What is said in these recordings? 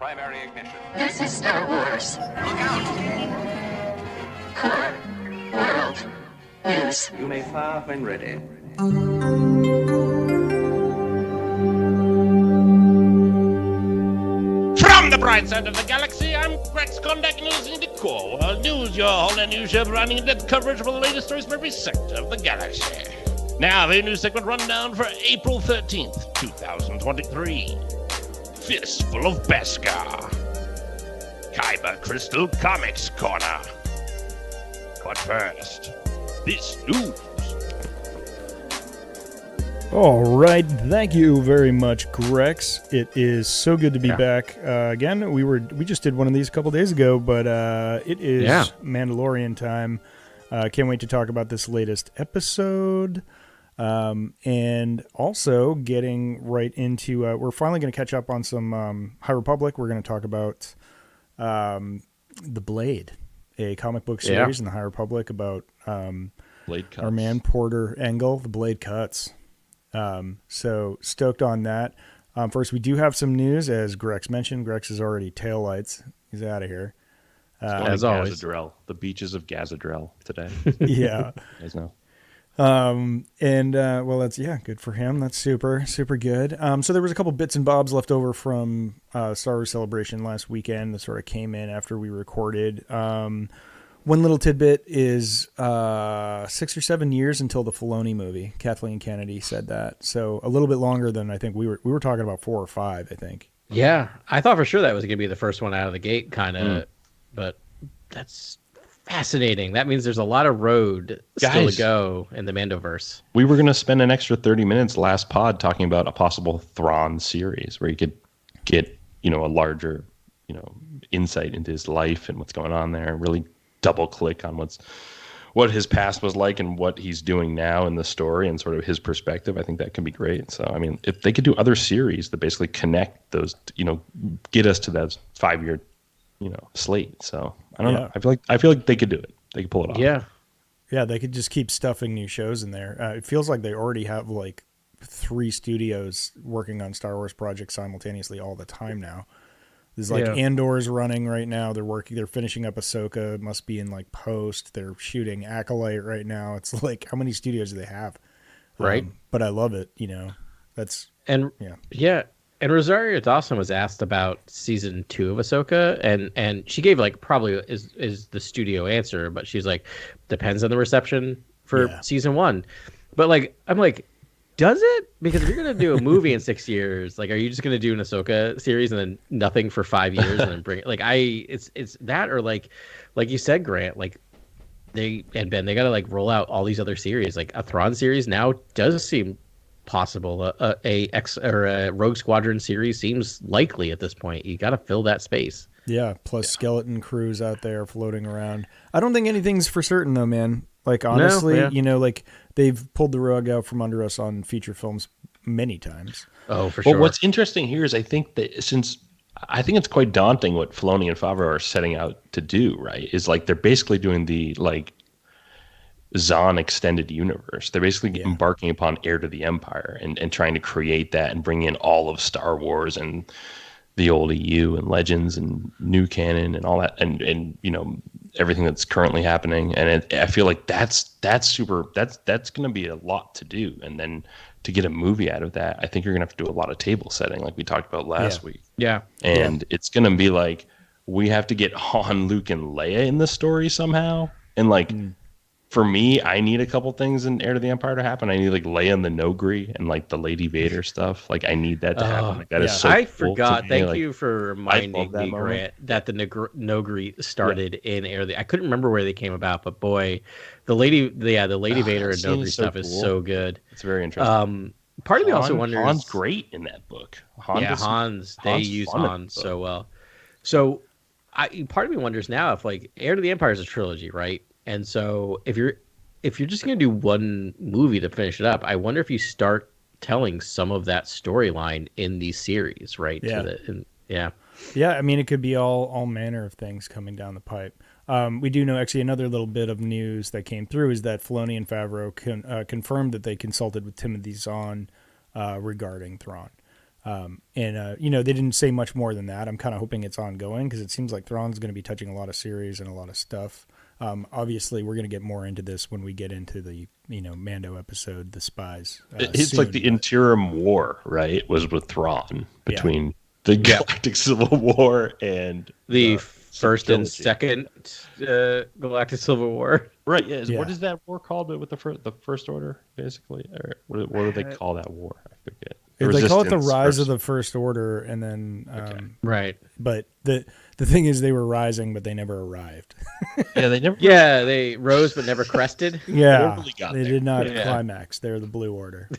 primary ignition. This is Star Wars. Look out! Core World News. You may fire when ready. From the bright side of the galaxy, I'm Grex conducting news in the Core World News, your all news show providing in-depth coverage of the latest stories from every sector of the galaxy. Now, the news segment rundown for April 13th, 2023. Fistful of Beskar. Kyber Crystal Comics Corner. But first, this news. All right, thank you very much, Grex. It is so good to be back again. We just did one of these a couple days ago, but it is Mandalorian time. Can't wait to talk about this latest episode, and also getting right into. We're finally going to catch up on some High Republic. We're going to talk about The Blade, a comic book series in the High Republic about Blade Cuts. Our man Porter Engel, The Blade Cuts. So stoked on that. First, we do have some news, as Grex mentioned. Grex is already taillights. He's out of here. As always, Gazadrel, the beaches of Gazadrel today. Yeah, you guys know. Well, that's good for him. That's super good. So there was a couple bits and bobs left over from Star Wars Celebration last weekend that sort of came in after we recorded. One little tidbit is 6 or 7 years until the Filoni movie. Kathleen Kennedy said that, so a little bit longer than I think we were talking about 4 or 5. I think. Yeah, I thought for sure that was going to be the first one out of the gate, kind of. But that's fascinating. That means there's a lot of road still to go in the Mandoverse. We were going to spend an extra 30 minutes last pod talking about a possible Thrawn series where you could get a larger insight into his life and what's going on there. Really double click on what his past was like and what he's doing now in the story and sort of his perspective. I think that can be great. So, I mean, if they could do other series that basically connect those, get us to that 5-year, slate. So I don't know. I feel like they could do it. They could pull it off. Yeah. They could just keep stuffing new shows in there. It feels like they already have like 3 studios working on Star Wars projects simultaneously all the time now. There's Andor's running right now. They're finishing up Ahsoka. It must be in like post. They're shooting Acolyte right now. It's like, how many studios do they have? Right. But I love it. And Rosario Dawson was asked about season 2 of Ahsoka, and she gave like probably is the studio answer, but she's like, depends on the reception for season 1. But like, I'm like, does it? Because if you're going to do a movie in 6 years, like, are you just going to do an Ahsoka series and then nothing for 5 years and then bring it? Like, it's that, or like you said, Grant, like they got to like roll out all these other series. Like a Thrawn series now does seem possible. A Rogue Squadron series seems likely at this point. You got to fill that space. Yeah. Plus skeleton crews out there floating around. I don't think anything's for certain though, man. Like, honestly, like they've pulled the rug out from under us on feature films many times. Oh, for sure. Well, what's interesting here is I think it's quite daunting what Filoni and Favreau are setting out to do, right? Is like they're basically doing the like Zahn extended universe. They're basically embarking upon Heir to the Empire and trying to create that and bring in all of Star Wars and the old EU and Legends and new canon and all that and everything that's currently happening. And I feel like that's going to be a lot to do. And then to get a movie out of that, I think you're going to have to do a lot of table setting like we talked about last week. Yeah. And it's going to be like, we have to get Han, Luke, and Leia in the story somehow. And like, for me, I need a couple things in Heir to the Empire to happen. I need like Leia and the Nogri and like the Lady Vader stuff. Like I need that to happen. Like that is so I cool forgot. Thank like, you for reminding me, Grant, that the Nogri started in Heir. I couldn't remember where they came about, but boy, the Lady Vader and Nogri stuff is so good. It's very interesting. Part of me also wonders. Han's great in that book. They use Han so well. So, part of me wonders now if like Heir to the Empire is a trilogy, right? And so if you're just going to do one movie to finish it up, I wonder if you start telling some of that storyline in these series, right? Yeah. I mean, it could be all manner of things coming down the pipe. We do know actually another little bit of news that came through is that Filoni and Favreau confirmed that they consulted with Timothy Zahn regarding Thrawn. And you know, they didn't say much more than that. I'm kind of hoping it's ongoing because it seems like Thrawn's going to be touching a lot of series and a lot of stuff. Obviously, we're going to get more into this when we get into the Mando episode, The Spies. It's soon, like the interim war, right? Was with Thrawn between the Galactic Civil War and the first and trilogy. second Galactic Civil War. Right. Yeah. What is that war called? With the First Order, basically, or what do they call that war? I forget. They call it the Resistance Rise of versus- the First Order, and then Right. But the thing is, they were rising, but they never arrived. Yeah, they never. Yeah, they rose but never crested. Yeah, really got they there. did not Yeah. climax. They're the Blue Order.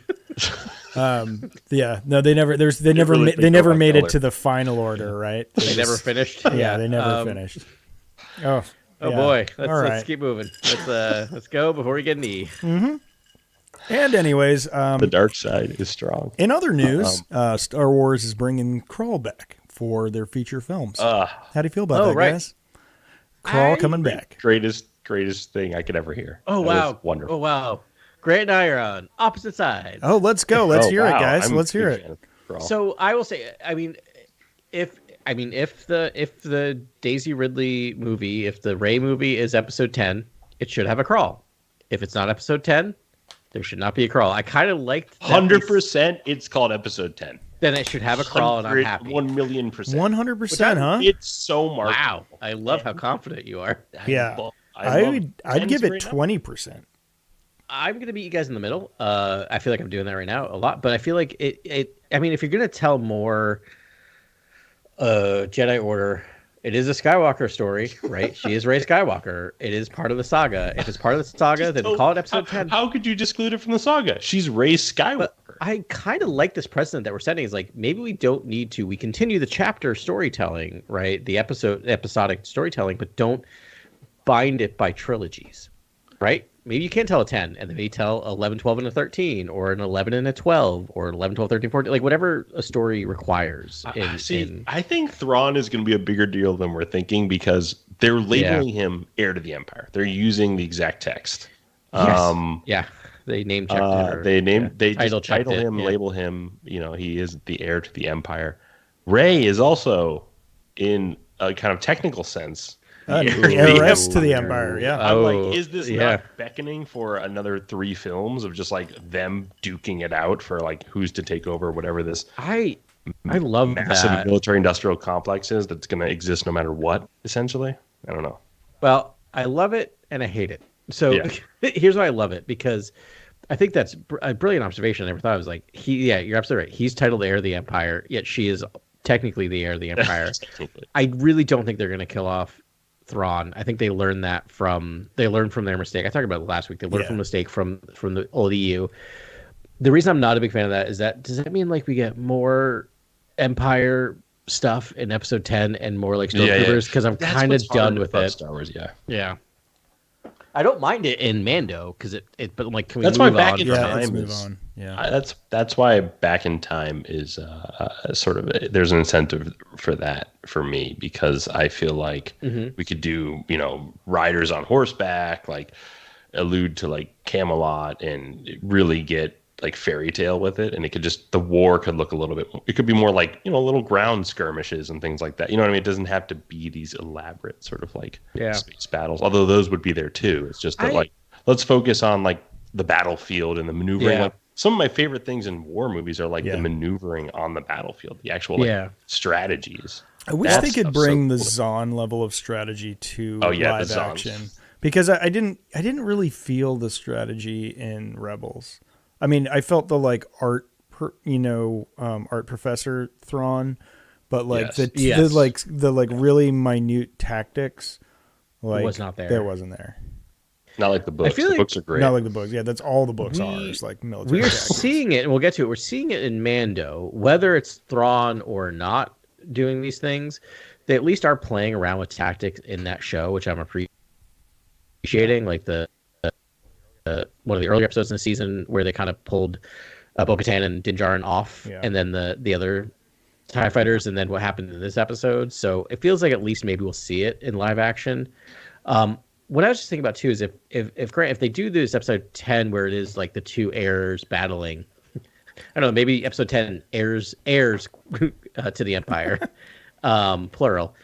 Yeah, no, they never. They never. really They think never about made it color. to the final order, right? They never finished. Yeah, they never finished. Oh, Oh yeah. boy, All let's right. keep moving. Let's go before we get an E. And anyways, The dark side is strong. in other news, Star Wars is bringing Crawl back for their feature films. How do you feel about Oh, that, right. guys? Crawl I- coming back. Greatest thing I could ever hear. Oh That wow, was wonderful. Oh wow, Grant and I are on opposite sides. Oh, let's go. Let's Oh, hear wow. it, guys. I'm a Let's hear big it. fan of Crawl. So I will say, if the Daisy Ridley movie, if the Rey movie is episode 10, it should have a crawl. If it's not episode 10, there should not be a crawl. I kind of liked that 100%, it's called episode 10. Then it should have a crawl, and I'm happy. 1,000,000%. 100%, huh? It's so marked. Wow, I love how confident you are. Yeah. I'd give it 20%. I'm gonna meet you guys in the middle. I feel like I'm doing that right now a lot, but I feel like it. I mean, if you're gonna tell more, Jedi Order, it is a Skywalker story, right? She is Rey Skywalker. It is part of the saga. If it's part of the saga, then call it episode 10. How could you exclude it from the saga? She's Rey Skywalker. But I kind of like this precedent that we're setting. Is like maybe we don't need to. We continue the chapter storytelling, right? The episodic storytelling, but don't bind it by trilogies, right? Maybe you can't tell a 10 and then maybe tell 11, 12, and a 13 or an 11 and a 12 or 11, 12, 13, 14, like whatever a story requires. I think Thrawn is going to be a bigger deal than we're thinking because they're labeling him heir to the Empire. They're using the exact text. Yeah. They name checked it. They title just checked title it, him, yeah. label him. He is the heir to the Empire. Rey is also, in a kind of technical sense, Heiress to the Empire, yeah. I'm Oh, like, is this yeah. not beckoning for another 3 films of just like them duking it out for like who's to take over whatever this I love massive that. military industrial complex is that's going to exist no matter what, essentially? I don't know. Well, I love it and I hate it. So Yeah. here's why I love it, because I think that's a brilliant observation. I never thought I was like, you're absolutely right. He's titled heir of the Empire, yet she is technically the heir of the Empire. Technically. I really don't think they're going to kill off Thrawn. I think they learned from their mistake. I talked about it last week. They learned from a mistake from the old EU. The reason I'm not a big fan of that is that does that mean like we get more Empire stuff in episode 10 and more like stormtroopers? Because I'm That's kind of what's hard done with about it. Star Wars, yeah. Yeah. I don't mind it in Mando because but like, can we That's move why back on? in Yeah, time let's move is- on. Yeah. That's why Back in Time is sort of there's an incentive for that for me, because I feel like we could do riders on horseback, like allude to like Camelot and really get like fairy tale with it, and it could just the war could look a little bit. It could be more like little ground skirmishes and things like that. You know what I mean? It doesn't have to be these elaborate sort of like space battles, although those would be there too. It's just that like let's focus on like the battlefield and the maneuvering. Yeah. Like, some of my favorite things in war movies are like the maneuvering on the battlefield, the actual strategies. I wish That they could stuff's bring so the cool. Zahn level of strategy to the live Zahns. action, because I didn't really feel the strategy in Rebels. I mean, I felt the like art professor Thrawn, but like the really minute tactics, like was not there. That wasn't there. Not like the books. feel The like- books are great. Not like the books. Yeah, that's all the books are. Is like military. We're tactics. seeing it, and we'll get to it. We're seeing it in Mando, whether it's Thrawn or not doing these things. They at least are playing around with tactics in that show, which I'm appreciating. Like the one of the earlier episodes in the season where they kind of pulled Bo-Katan and Din Djarin off, and then the other TIE fighters, and then what happened in this episode. So it feels like at least maybe we'll see it in live action. What I was just thinking about too is if Grant, if they do this episode 10 where it is like the two heirs battling, I don't know, maybe episode 10 heirs to the Empire, plural,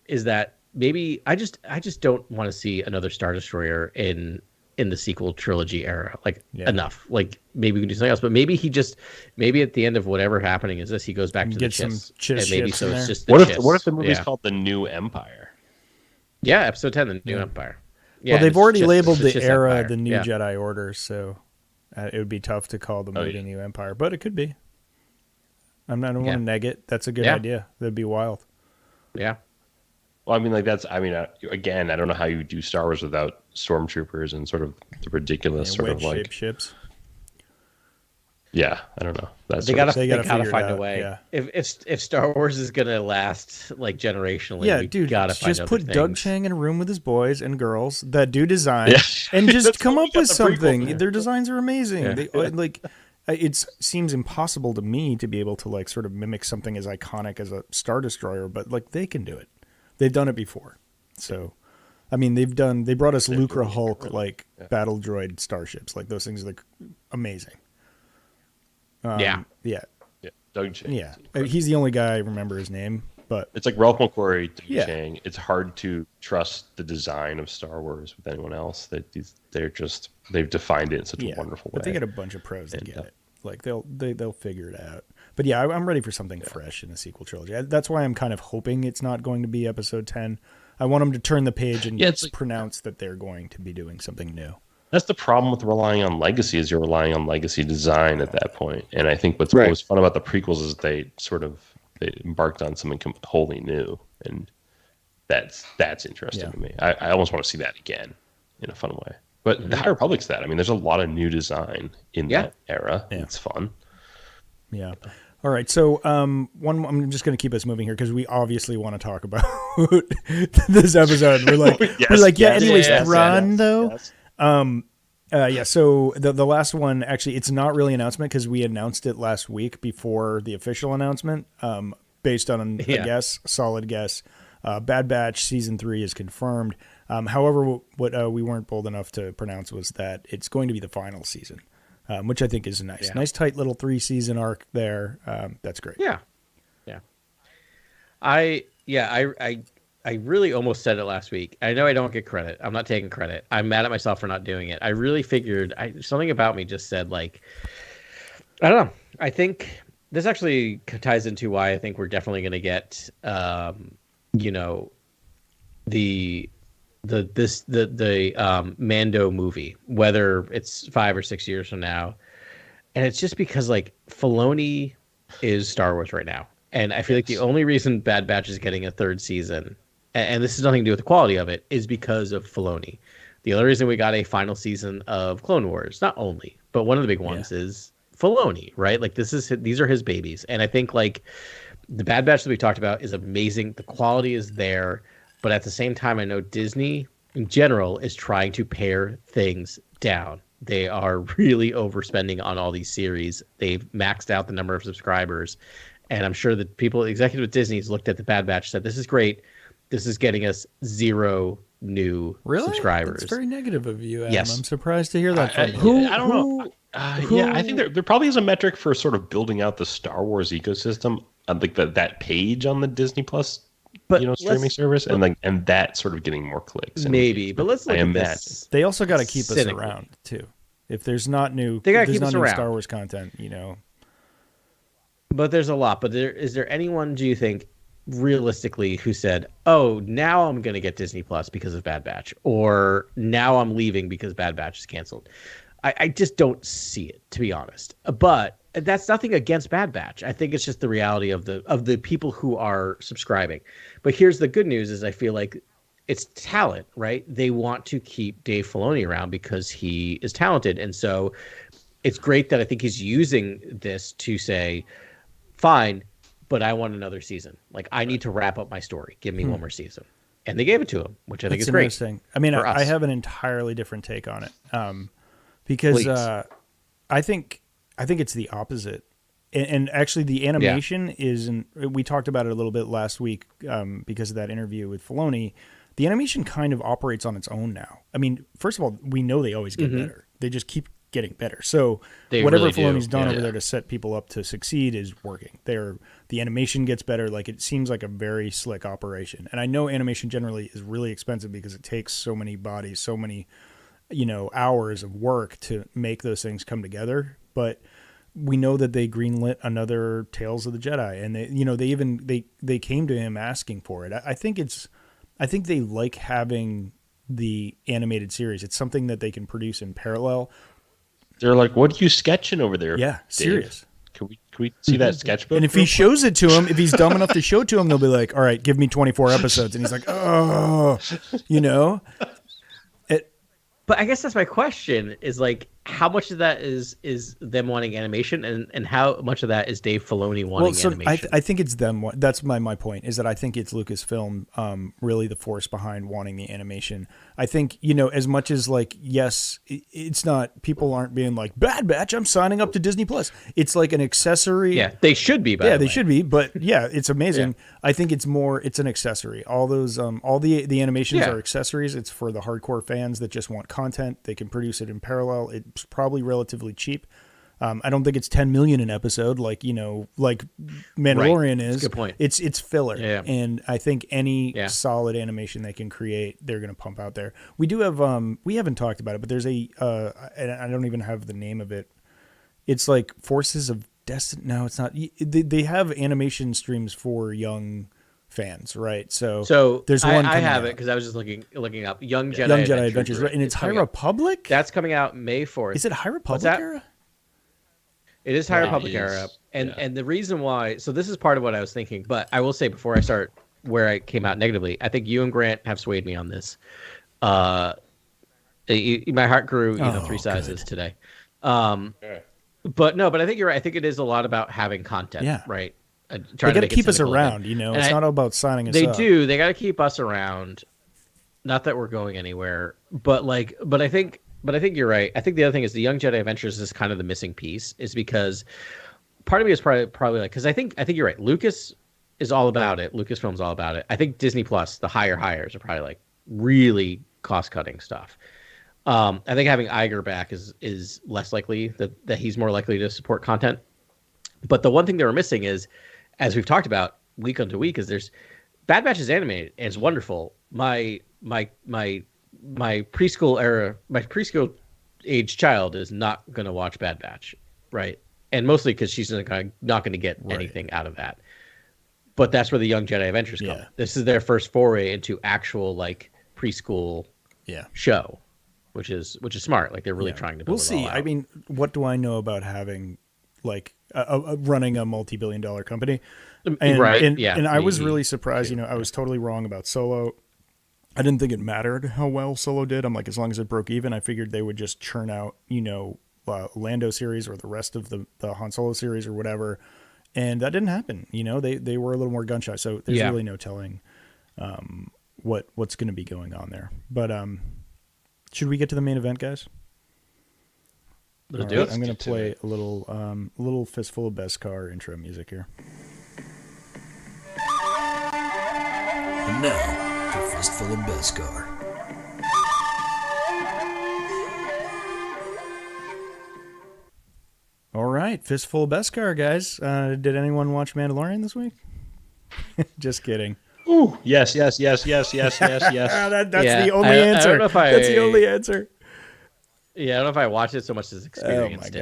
is that maybe I just don't want to see another Star Destroyer in the sequel trilogy era. Enough. Like maybe we can do something else, but maybe at the end of whatever happening is this, he goes back to the Chiss, and maybe so it's just the Chiss. What if the movie's called The New Empire? Yeah, episode 10, The New Empire. Yeah, well, they've already labeled the Chiss era Empire. the New Jedi Order, so it would be tough to call the movie New Empire, but it could be. I don't want to neg it. That's a good idea. That'd be wild. Yeah. Well, again, I don't know how you do Star Wars without stormtroopers and sort of the ridiculous sort of like ships. Yeah, I don't know. They gotta find a out. way. Yeah. If Star Wars is gonna last like generationally, we gotta find just put other Doug things. Chang in a room with his boys and girls that do design and just come up with something. Their designs are amazing. Yeah. It seems impossible to me to be able to like sort of mimic something as iconic as a Star Destroyer, but like they can do it. They've done it before. So, I mean, they brought us Lucra Hulk battle droid starships. Like those things look amazing. Yeah. Doug Chang. Yeah. He's the only guy I remember his name, but it's like Ralph McQuarrie, Doug Chang. It's hard to trust the design of Star Wars with anyone else. They've defined it in such a wonderful way. But they get a bunch of pros that get it. Like they'll figure it out. But yeah, I'm ready for something fresh in the sequel trilogy. That's why I'm kind of hoping it's not going to be episode 10. I want them to turn the page and pronounce that they're going to be doing something new. That's the problem with relying on legacy is you're relying on legacy design at that point. And I think what was fun about the prequels is they embarked on something wholly new, and that's interesting to me. I almost want to see that again in a fun way. But the High Republic's that. I mean, there's a lot of new design in that era. Yeah. It's fun. Yeah. All right. So I'm just going to keep us moving here because we obviously want to talk about this episode. We're like, anyways, Thrawn, though. Yes. So the last one, actually, it's not really an announcement because we announced it last week before the official announcement, based on a solid guess. Bad Batch Season 3 is confirmed. However, what we weren't bold enough to pronounce was that it's going to be the final season, which I think is nice, tight little 3-season arc there. That's great. Yeah. I really almost said it last week. I know I don't get credit. I'm not taking credit. I'm mad at myself for not doing it. I really figured something about me just said I don't know. I think this actually ties into why I think we're definitely going to get, the Mando movie, whether it's 5 or 6 years from now. And it's just because Filoni is Star Wars right now. And I feel like the only reason Bad Batch is getting a 3rd season, and this has nothing to do with the quality of it, is because of Filoni. The only reason we got a final season of Clone Wars, not only, but one of the big ones is Filoni, right? These are his babies. And I think the Bad Batch that we talked about is amazing. The quality is there. But at the same time, I know Disney in general is trying to pare things down. They are really overspending on all these series. They've maxed out the number of subscribers. And I'm sure that executives at Disney's looked at the Bad Batch, said, this is great. This is getting us 0 new subscribers. That's very negative of you, Adam. Yes. I'm surprised to hear that from you. I don't know. I think there probably is a metric for sort of building out the Star Wars ecosystem. Like that page on the Disney Plus streaming service, and that sort of getting more clicks. But let's look at this. They also got to keep us around too. If there's not new, Star Wars content, But there's a lot. But is there anyone, do you think, realistically, who said, "Oh, now I'm going to get Disney Plus because of Bad Batch," or "Now I'm leaving because Bad Batch is canceled"? I just don't see it, to be honest. But that's nothing against Bad Batch. I think it's just the reality of the people who are subscribing. But here's the good news: is I feel like it's talent, right? They want to keep Dave Filoni around because he is talented, and so it's great that I think he's using this to say, "Fine, but I want another season. I need to wrap up my story. Give me one more season." And they gave it to him, which I think is great. Interesting. I mean, I have an entirely different take on it, because I think it's the opposite. And actually, the animation isn't. We talked about it a little bit last week because of that interview with Filoni. The animation kind of operates on its own now. I mean, first of all, we know they always get better. They just keep getting better. So whatever Filoni's done over there to set people up to succeed is working. The animation gets better. Like, it seems like a very slick operation. And I know animation generally is really expensive because it takes so many bodies, so many, hours of work to make those things come together. But we know that they greenlit another Tales of the Jedi, and they came to him asking for it. I think they like having the animated series. It's something that they can produce in parallel. They're like, what are you sketching over there? Yeah, Dave? Serious. Can we see that sketchbook? And if he shows it to him, if he's dumb enough to show it to him, they'll be like, all right, give me 24 episodes. And he's like, oh, But I guess that's my question, is like, how much of that is them wanting animation, and how much of that is Dave Filoni wanting animation? I think it's them. That's my point, is that I think it's Lucasfilm really the force behind wanting the animation. I think, as much as like, yes, it's not, people aren't being like, Bad Batch, I'm signing up to Disney Plus. It's like an accessory. Yeah, they should be, by the way. They should be, but yeah, it's amazing. Yeah. I think it's an accessory. All those, all the animations are accessories. It's for the hardcore fans that just want content. They can produce it in parallel. It's probably relatively cheap. I don't think it's $10 million an episode, like like Mandalorian is. Good point. It's filler, and I think any solid animation they can create, they're going to pump out there. We do have we haven't talked about it, but there's and I don't even have the name of it. It's like Forces of Destiny. No, it's not. They have animation streams for young fans, right? So there's one. I have it because I was just looking up Young Jedi Adventures, right? And it's High Republic. That's coming out May 4th. Is it High Republic era? It is High Republic era, and the reason why. So this is part of what I was thinking, but I will say before I start where I came out negatively, I think you and Grant have swayed me on this. My heart grew 3 sizes today. But I think you're right. I think it is a lot about having content, right? They got to keep us around, It's not all about signing us up. They do. They got to keep us around. Not that we're going anywhere, but I think you're right. I think the other thing is the Young Jedi Adventures is kind of the missing piece, is because part of me is probably like, because I think you're right. Lucas is all about it. Lucasfilm's all about it. I think Disney Plus, the hires are probably like really cost cutting stuff. I think having Iger back is less likely that he's more likely to support content. But the one thing they were missing is, as we've talked about week unto week, is there's Bad Batch is animated and it's wonderful. My preschool age child is not going to watch Bad Batch, right? And mostly because she's not going to get anything out of that. But that's where the Young Jedi Adventures come. This is their first foray into actual like preschool show, which is smart. Like they're really trying to build it all out. I mean, what do I know about having like running a multi-billion-dollar company? And I was really surprised. I was totally wrong about Solo. I didn't think it mattered how well Solo did. I'm like, as long as it broke even, I figured they would just churn out, Lando series or the rest of the Han Solo series or whatever. And that didn't happen. They were a little more gun shy. So there's really no telling what's going to be going on there. But should we get to the main event, guys? Let's do it. I'm going to play a little Fistful of Beskar intro music here. And now, for Fistful of Beskar. All right, Fistful of Beskar, guys. Did anyone watch Mandalorian this week? Just kidding. Ooh, yes. That's the only answer. That's the only answer. Yeah, I don't know if I watched it so much as experienced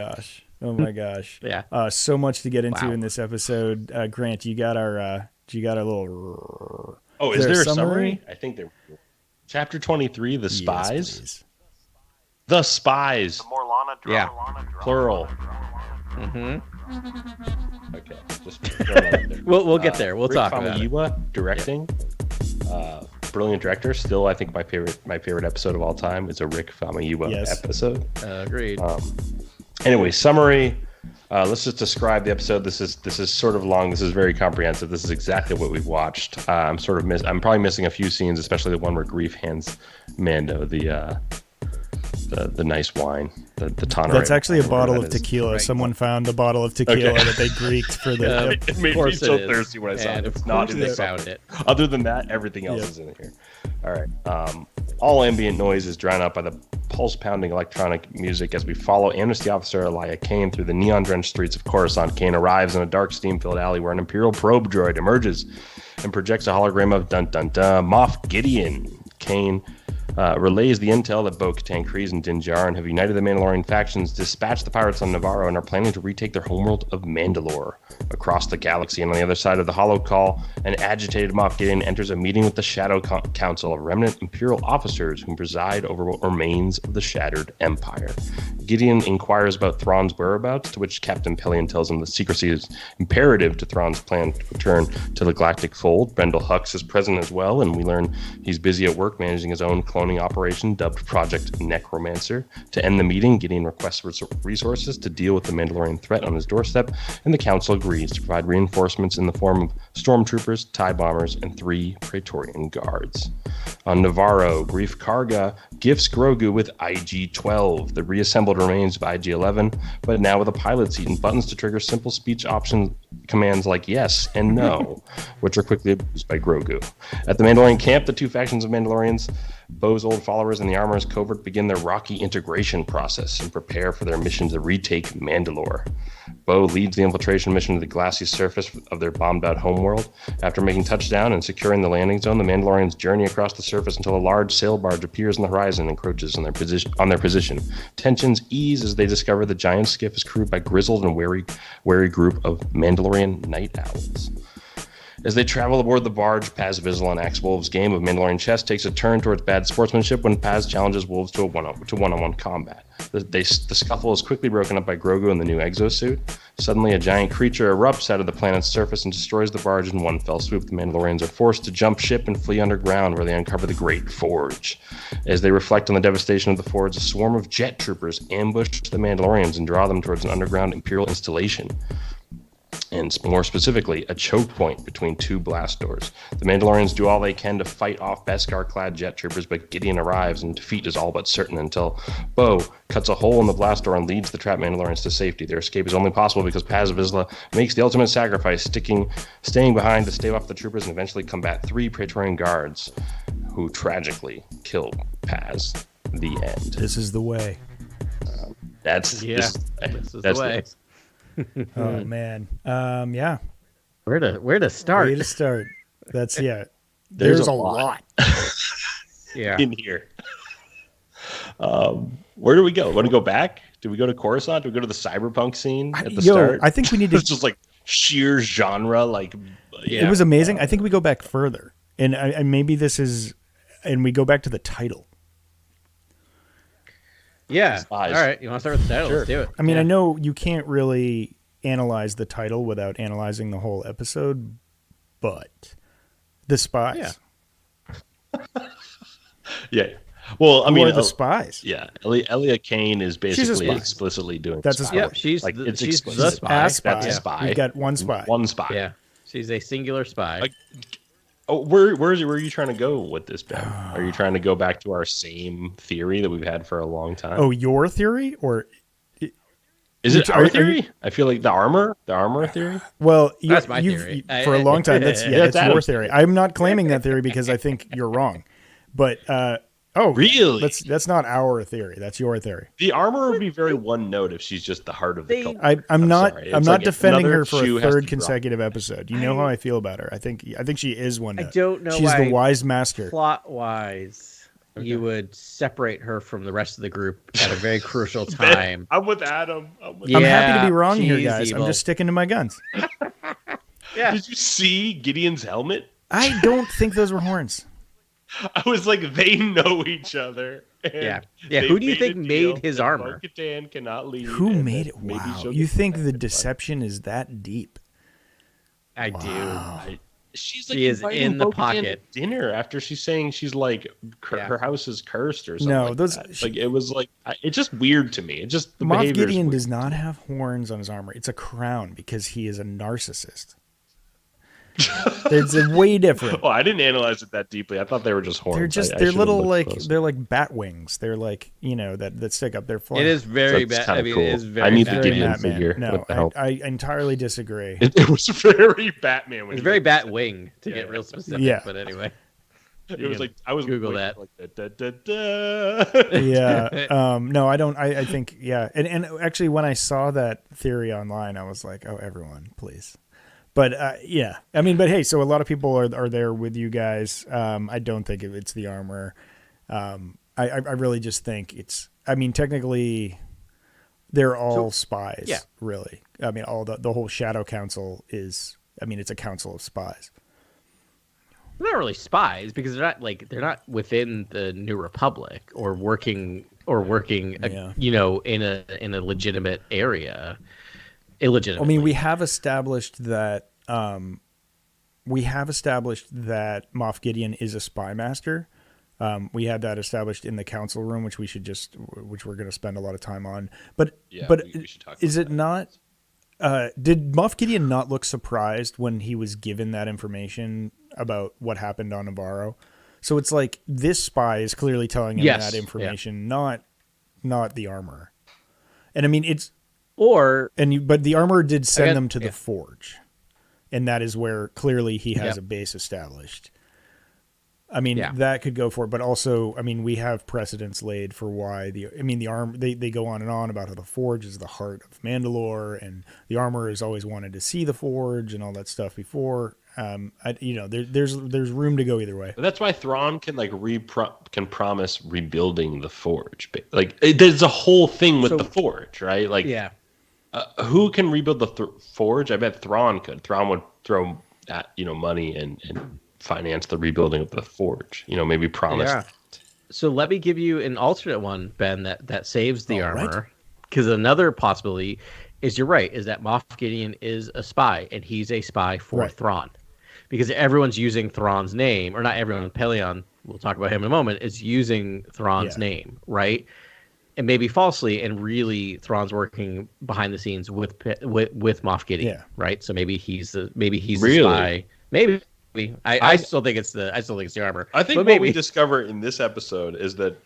Oh my gosh. Yeah. So much to get into in this episode. Grant, you got our little. Oh, is there a summary? I think there. Chapter 23, the spies. Yes, the spies. The Morlana drama. Yeah. Plural. Mm-hmm. Okay, just throw that out there. We'll get there. We'll Rick talk about it. Famuyiwa directing. Brilliant director. Still, I think my favorite episode of all time is a Rick Famuyiwa episode. Agreed. Anyway, summary. Let's just describe the episode. This is sort of long. This is very comprehensive. This is exactly what we've watched. I'm probably missing a few scenes, especially the one where Grief hands Mando the nice wine, the Tonneray. That's actually a bottle of tequila. Right. Someone found a bottle of tequila that they Greeked for the. It made me so thirsty when I saw it. It's not in they found it. Other than that, everything else is in here. All right. All ambient noise is drowned out by the pulse-pounding electronic music as we follow Amnesty Officer Elia Kane through the neon-drenched streets of Coruscant. Kane arrives in a dark, steam-filled alley where an Imperial probe droid emerges and projects a hologram of Moff Gideon. Kane relays the intel that Bo-Katan, Kryze, and Din Djarin have united the Mandalorian factions, dispatched the pirates on Navarro, and are planning to retake their homeworld of Mandalore. Across the galaxy and on the other side of the holo call, an agitated Moff Gideon enters a meeting with the Shadow Council of remnant Imperial officers who preside over what remains of the shattered Empire. Gideon inquires about Thrawn's whereabouts, to which Captain Pelion tells him that secrecy is imperative to Thrawn's plan to return to the Galactic Fold. Brendel Hux is present as well, and we learn he's busy at work managing his own cloning operation dubbed Project Necromancer. To end the meeting, Gideon requests resources to deal with the Mandalorian threat on his doorstep, and the Council agrees to provide reinforcements in the form of stormtroopers, TIE bombers, and 3 Praetorian guards. On Navarro, Greef Karga gifts Grogu with IG-12, the reassembled remains of IG-11, but now with a pilot seat and buttons to trigger simple speech option commands like yes and no, which are quickly abused by Grogu. At the Mandalorian camp, the 2 factions of Mandalorians, Bo's old followers and the Armorer's covert, begin their rocky integration process and prepare for their mission to retake Mandalore. Bo leads the infiltration mission to the glassy surface of their bombed-out homeworld. After making touchdown and securing the landing zone, the Mandalorians journey across the surface until a large sail barge appears on the horizon and encroaches on their position. Tensions ease as they discover the giant skiff is crewed by grizzled and wary group of Mandalorian night owls. As they travel aboard the barge, Paz Vizsla and Axe Wolf's game of Mandalorian chess takes a turn towards bad sportsmanship when Paz challenges Wolves to one-on-one combat. The scuffle is quickly broken up by Grogu in the new exosuit. Suddenly, a giant creature erupts out of the planet's surface and destroys the barge in one fell swoop. The Mandalorians are forced to jump ship and flee underground, where they uncover the Great Forge. As they reflect on the devastation of the Forge, a swarm of jet troopers ambush the Mandalorians and draw them towards an underground Imperial installation. And more specifically, a choke point between 2 blast doors. The Mandalorians do all they can to fight off Beskar-clad jet troopers, but Gideon arrives and defeat is all but certain until Bo cuts a hole in the blast door and leads the trapped Mandalorians to safety. Their escape is only possible because Paz Vizsla makes the ultimate sacrifice, staying behind to stave off the troopers and eventually combat 3 Praetorian guards who tragically kill Paz. The end. This is the way. This is the way. Oh man, yeah. Where to start? Way to start. That's There's a lot. Yeah. In here. Where do we go? Want to go back? Do we go to Coruscant? Do we go to the cyberpunk scene at the start? I think we need to. It's just like sheer genre, like It was amazing. I think we go back further, and maybe this is, and we go back to the title. Yeah. All right. You want to start with the title? Sure. Let's do it. I mean, I know you can't really analyze the title without analyzing the whole episode, but The Spies. Yeah. Well, I Who mean, are the spies? Yeah, Elia Kane is basically explicitly doing. That's a spy. Yep, she's like she's explicit. the spy. A spy. That's a spy. We've got one spy. One spy. Yeah, she's a singular spy. Where are you trying to go with this, Ben? Are you trying to go back to our same theory that we've had for a long time? Oh, your theory, or is it our theory? I feel like the armor theory. Well, that's my theory. For a long time, that's your theory. I'm not claiming that theory because I think you're wrong. But really? That's not our theory. That's your theory. The armor would be very one note if she's just the heart of the couple. I'm not like defending her for a third consecutive episode. You know how I feel about her. I think she is one note. I don't know. She's the wise master. Plot wise, you would separate her from the rest of the group at a very crucial time. I'm with Adam. I'm happy to be wrong here, guys. Evil. I'm just sticking to my guns. Yeah. Did you see Gideon's helmet? I don't think those were horns. I was like, they know each other. Yeah. Who do you think made his armor? Bo-Katan cannot lead. Who made it? Wow. You think the deception is that deep? I do. She's like she is in the Bo-Katan pocket. to dinner after she's saying she's like her house is cursed or something. No, like it was like it's just weird to me. It just the Moff behavior Gideon does not have horns on his armor. It's a crown because he is a narcissist. It's way different. Oh, I didn't analyze it that deeply. I thought they were just horns. They're little they're like bat wings. They're like that stick up their flank. It is very bad. I mean, cool. it is very. I need Batman. the Gideon figure. No, I entirely disagree. It was very Batman. It's very bat wing to get real specific. Yeah. But anyway. It was like I was Google that. like da, da, da, da. Yeah. No, I don't. I think yeah. And actually, when I saw that theory online, I was like, oh, everyone, please. But yeah, I mean, but hey, so a lot of people are there with you guys. I don't think it's the armor. I really just think it's. I mean, technically, they're all spies. Yeah. Really. I mean, all the whole Shadow Council is. I mean, it's a council of spies. They're not really spies because they're not within the New Republic or working you know, in a legitimate area. Illegitimate. I mean, we have established that Moff Gideon is a spy master. We had that established in the council room, which we're going to spend a lot of time on. But we should talk is about it that. not? Did Moff Gideon not look surprised when he was given that information about what happened on Navarro? So it's like this spy is clearly telling him that information, not the armor. And I mean, but the armor did send them to the forge, and that is where clearly he has a base established. I mean, that could go for it, but also, I mean, we have precedents laid for why the armor, they go on and on about how the forge is the heart of Mandalore, and the armor has always wanted to see the forge and all that stuff before. There's room to go either way. But that's why Thrawn can can promise rebuilding the forge. Like there's a whole thing with the forge, right? Like, who can rebuild the forge? I bet Thrawn could. Thrawn would throw money and finance the rebuilding of the forge. Maybe promise. Yeah. So let me give you an alternate one, Ben, that saves the armor. Because another possibility is you're right, is that Moff Gideon is a spy, and he's a spy for Thrawn. Because everyone's using Thrawn's name, or not everyone, Pelion, we'll talk about him in a moment, is using Thrawn's name, right? And maybe falsely, and really Thrawn's working behind the scenes with Moff Gideon, right? So maybe he's the spy. Maybe. I still think it's the armor. I think what we discover in this episode is that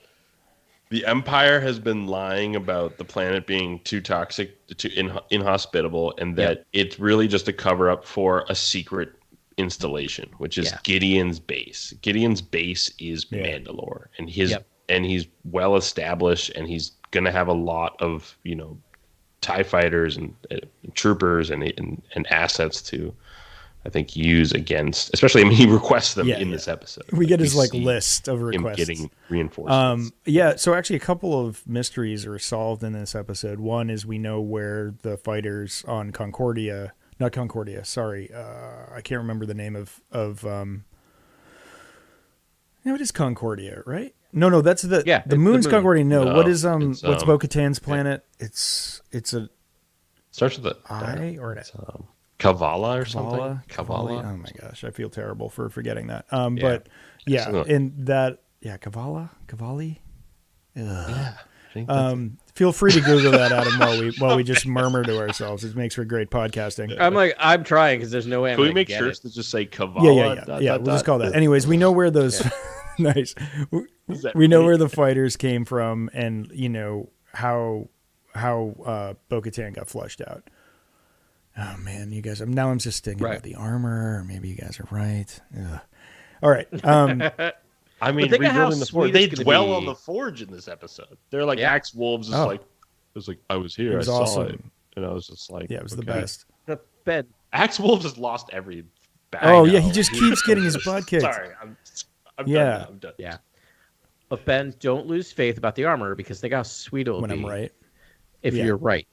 the Empire has been lying about the planet being too toxic, too inhospitable, and that it's really just a cover up for a secret installation, which is Gideon's base. Gideon's base is Mandalore, and he's well established, and he's gonna have a lot of TIE fighters and troopers and assets to, I think, use against, especially, I mean, he requests them in this episode. We get his list of requests. Him getting reinforcements. So actually a couple of mysteries are solved in this episode. One is we know where the fighters on I can't remember the name of it is Concordia, right? No, that's the moon's Concordia. No, what is what's Bo-Katan's planet? It's a starts with I or an Kavala or something. Kavala. Oh my gosh, I feel terrible for forgetting that. But in that, Cavalli. Feel free to Google that, Adam, while we just murmur to ourselves. It makes for great podcasting. I'm trying because there's no way. Can we make sure to just say Kavala? Yeah. We'll just call that. Anyways, we know where those. Nice. We know where the fighters came from, and how Bo-Katan got flushed out. Oh man, you guys! Now I'm just thinking about the armor. Or maybe you guys are right. Ugh. All right. I mean, rebuilding the forge. They dwell on the forge in this episode. They're like Axe Wolves is like, it was like I was here, I saw it, and I was just like, it was the best. The bed. Axe Wolves has lost every battle. He just keeps getting his butt kicked. Sorry, I'm done. I'm done. Yeah. But Ben, don't lose faith about the armor because think how sweet it'll be. When I'm right. If you're right.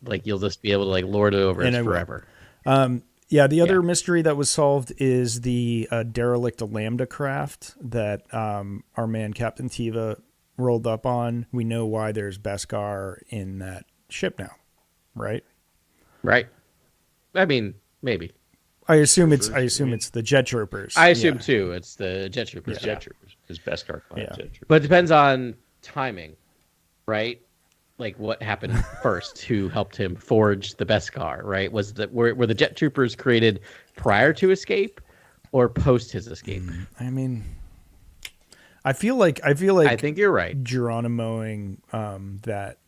Like you'll just be able to lord it over us forever. The other mystery that was solved is the derelict Lambda craft that our man Captain Teva rolled up on. We know why there's Beskar in that ship now, right? Right. I mean, maybe. I assume it's the jet troopers. I assume too. It's the jet troopers. Jet troopers. His Beskar jet troopers. But it depends on timing, right? Like what happened first? Who helped him forge the Beskar? Right? Were the jet troopers created prior to escape or post his escape? I mean, I feel like I think you're right. Geronimoing that,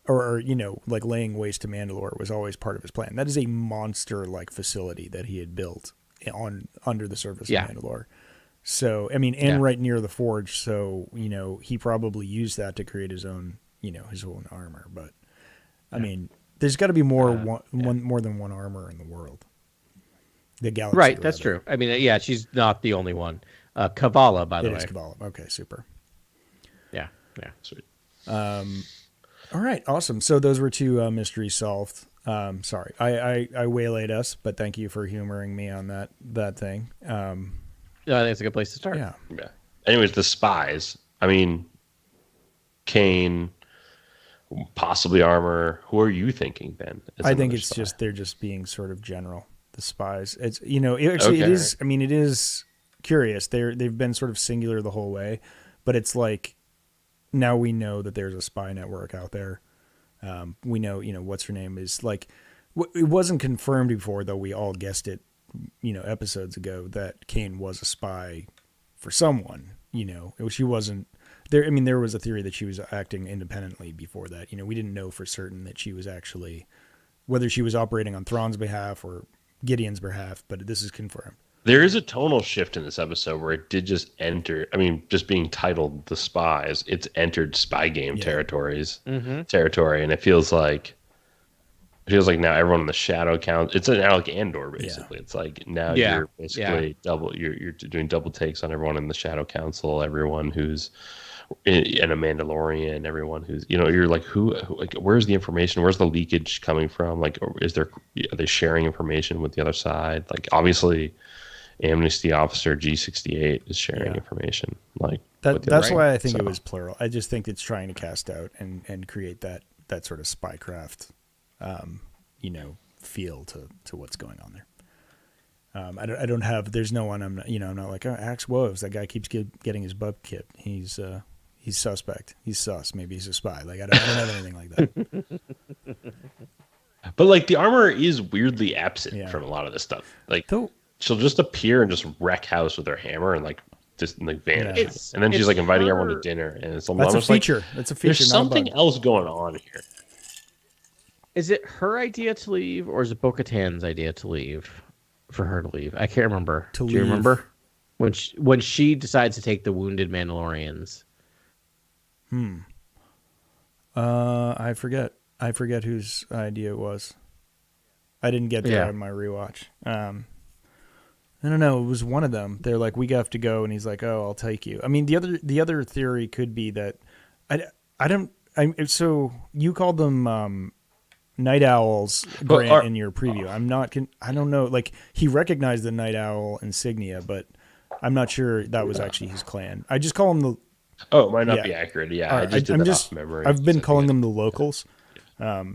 or laying waste to Mandalore was always part of his plan. That is a monster-like facility that he had built under the surface of Mandalore. So, I mean, and right near the forge. So, he probably used that to create his own, his own armor. But, I mean, there's got to be more than one armor in the world. The galaxy. Right, that's true. I mean, yeah, she's not the only one. Kavala, by the way. It is Kavala. Okay, super. Yeah, sweet. All right, awesome. So those were two mysteries solved. Sorry, I waylaid us, but thank you for humoring me on that thing. I think it's a good place to start. Yeah. Anyways, the spies. I mean, Kane, possibly armor. Who are you thinking, Ben? I think it's just they're just being sort of general. The spies. It's it is. I mean, it is curious. They've been sort of singular the whole way, but it's like now we know that there's a spy network out there. We know what's her name is like. It wasn't confirmed before, though. We all guessed it, episodes ago that Kane was a spy for someone. She wasn't there. I mean, there was a theory that she was acting independently before that. We didn't know for certain that she was actually whether she was operating on Thrawn's behalf or Gideon's behalf, but this is confirmed. There is a tonal shift in this episode where it did just enter. I mean, just being titled "The Spies," it's entered spy game territory, and it feels like now everyone in the shadow count. It's now like Andor basically. It's like now you're basically double. You're doing double takes on everyone in the Shadow Council, everyone who's in a Mandalorian, everyone who's you're like who like where's the information, where's the leakage coming from, like are they sharing information with the other side? Like obviously Amnesty Officer G68 is sharing information like that's why I think it was plural. I just think it's trying to cast out and create that sort of spycraft feel to what's going on there. I don't have there's no one I'm not like Axe Woves, that guy keeps getting his butt kicked. He's suspect. He's sus. Maybe he's a spy. Like I don't have anything like that. But like the armor is weirdly absent from a lot of this stuff. Like she'll just appear and just wreck house with her hammer and like just like vanish. And then she's like inviting everyone to dinner, and it's that's a feature. That's a feature. There's something else going on here. Is it her idea to leave, or is it Bo-Katan's idea to leave? For her to leave, I can't remember. Do you remember when she decides to take the wounded Mandalorians? I forget whose idea it was. I didn't get there on my rewatch. I don't know. It was one of them. They're like, we have to go, and he's like, "Oh, I'll take you." I mean, the other theory could be that so you called them night owls, Grant, in your preview. I don't know. Like he recognized the night owl insignia, but I'm not sure that was actually his clan. I just call them the. Oh, it might not be accurate. Yeah, I just did that off memory. I've been calling them the locals. I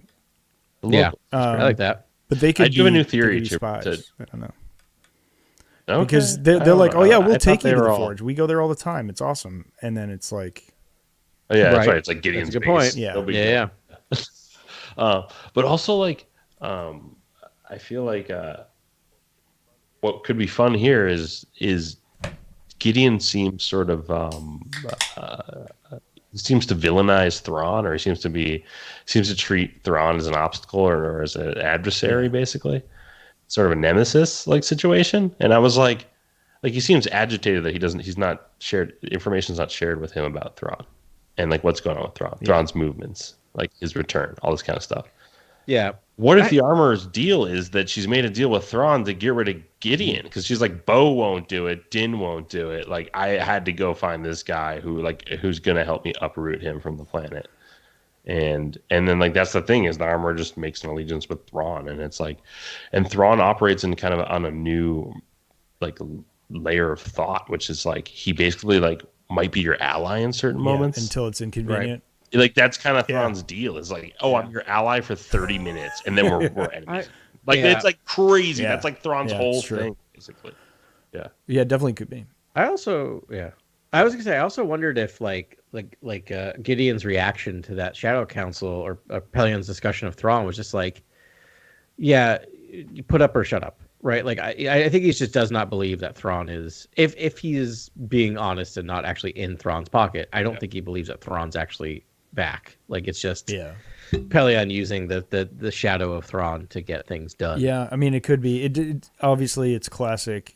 like that. But they could. I do have a new theory to spies. I don't know. Okay. Because they're like, oh yeah, we'll take you to the forge. We go there all the time. It's awesome. And then it's like, oh yeah, that's right. It's like Gideon's good point. Yeah, but also like, I feel like what could be fun here is Gideon seems sort of seems to villainize Thrawn, or he seems to treat Thrawn as an obstacle or as an adversary, basically, sort of a nemesis like situation. And I was like he seems agitated that information's not shared with him about Thrawn, and like what's going on with Thrawn, Thrawn's movements, like his return, all this kind of stuff. Yeah. What if the armorer's deal is that she's made a deal with Thrawn to get rid of Gideon? Because she's like, Bo won't do it, Din won't do it. Like, I had to go find this guy who's gonna help me uproot him from the planet. And then like that's the thing is the armorer just makes an allegiance with Thrawn, and it's like, and Thrawn operates in kind of on a new like layer of thought, which is like he basically like might be your ally in certain moments until it's inconvenient. Right? Like that's kind of Thrawn's deal. Is like, I'm your ally for 30 minutes, and then we're enemies. It's like crazy. That's like Thrawn's whole thing, basically. Yeah. Yeah, definitely could be. I was gonna say I also wondered if like Gideon's reaction to that Shadow Council or Pellion's discussion of Thrawn was just like, you put up or shut up, right? Like I think he just does not believe that Thrawn is if he is being honest and not actually in Thrawn's pocket. I don't think he believes that Thrawn's actually back. Like it's just Pelion using the shadow of Thrawn to get things done. Yeah, I mean it could be. It obviously it's classic,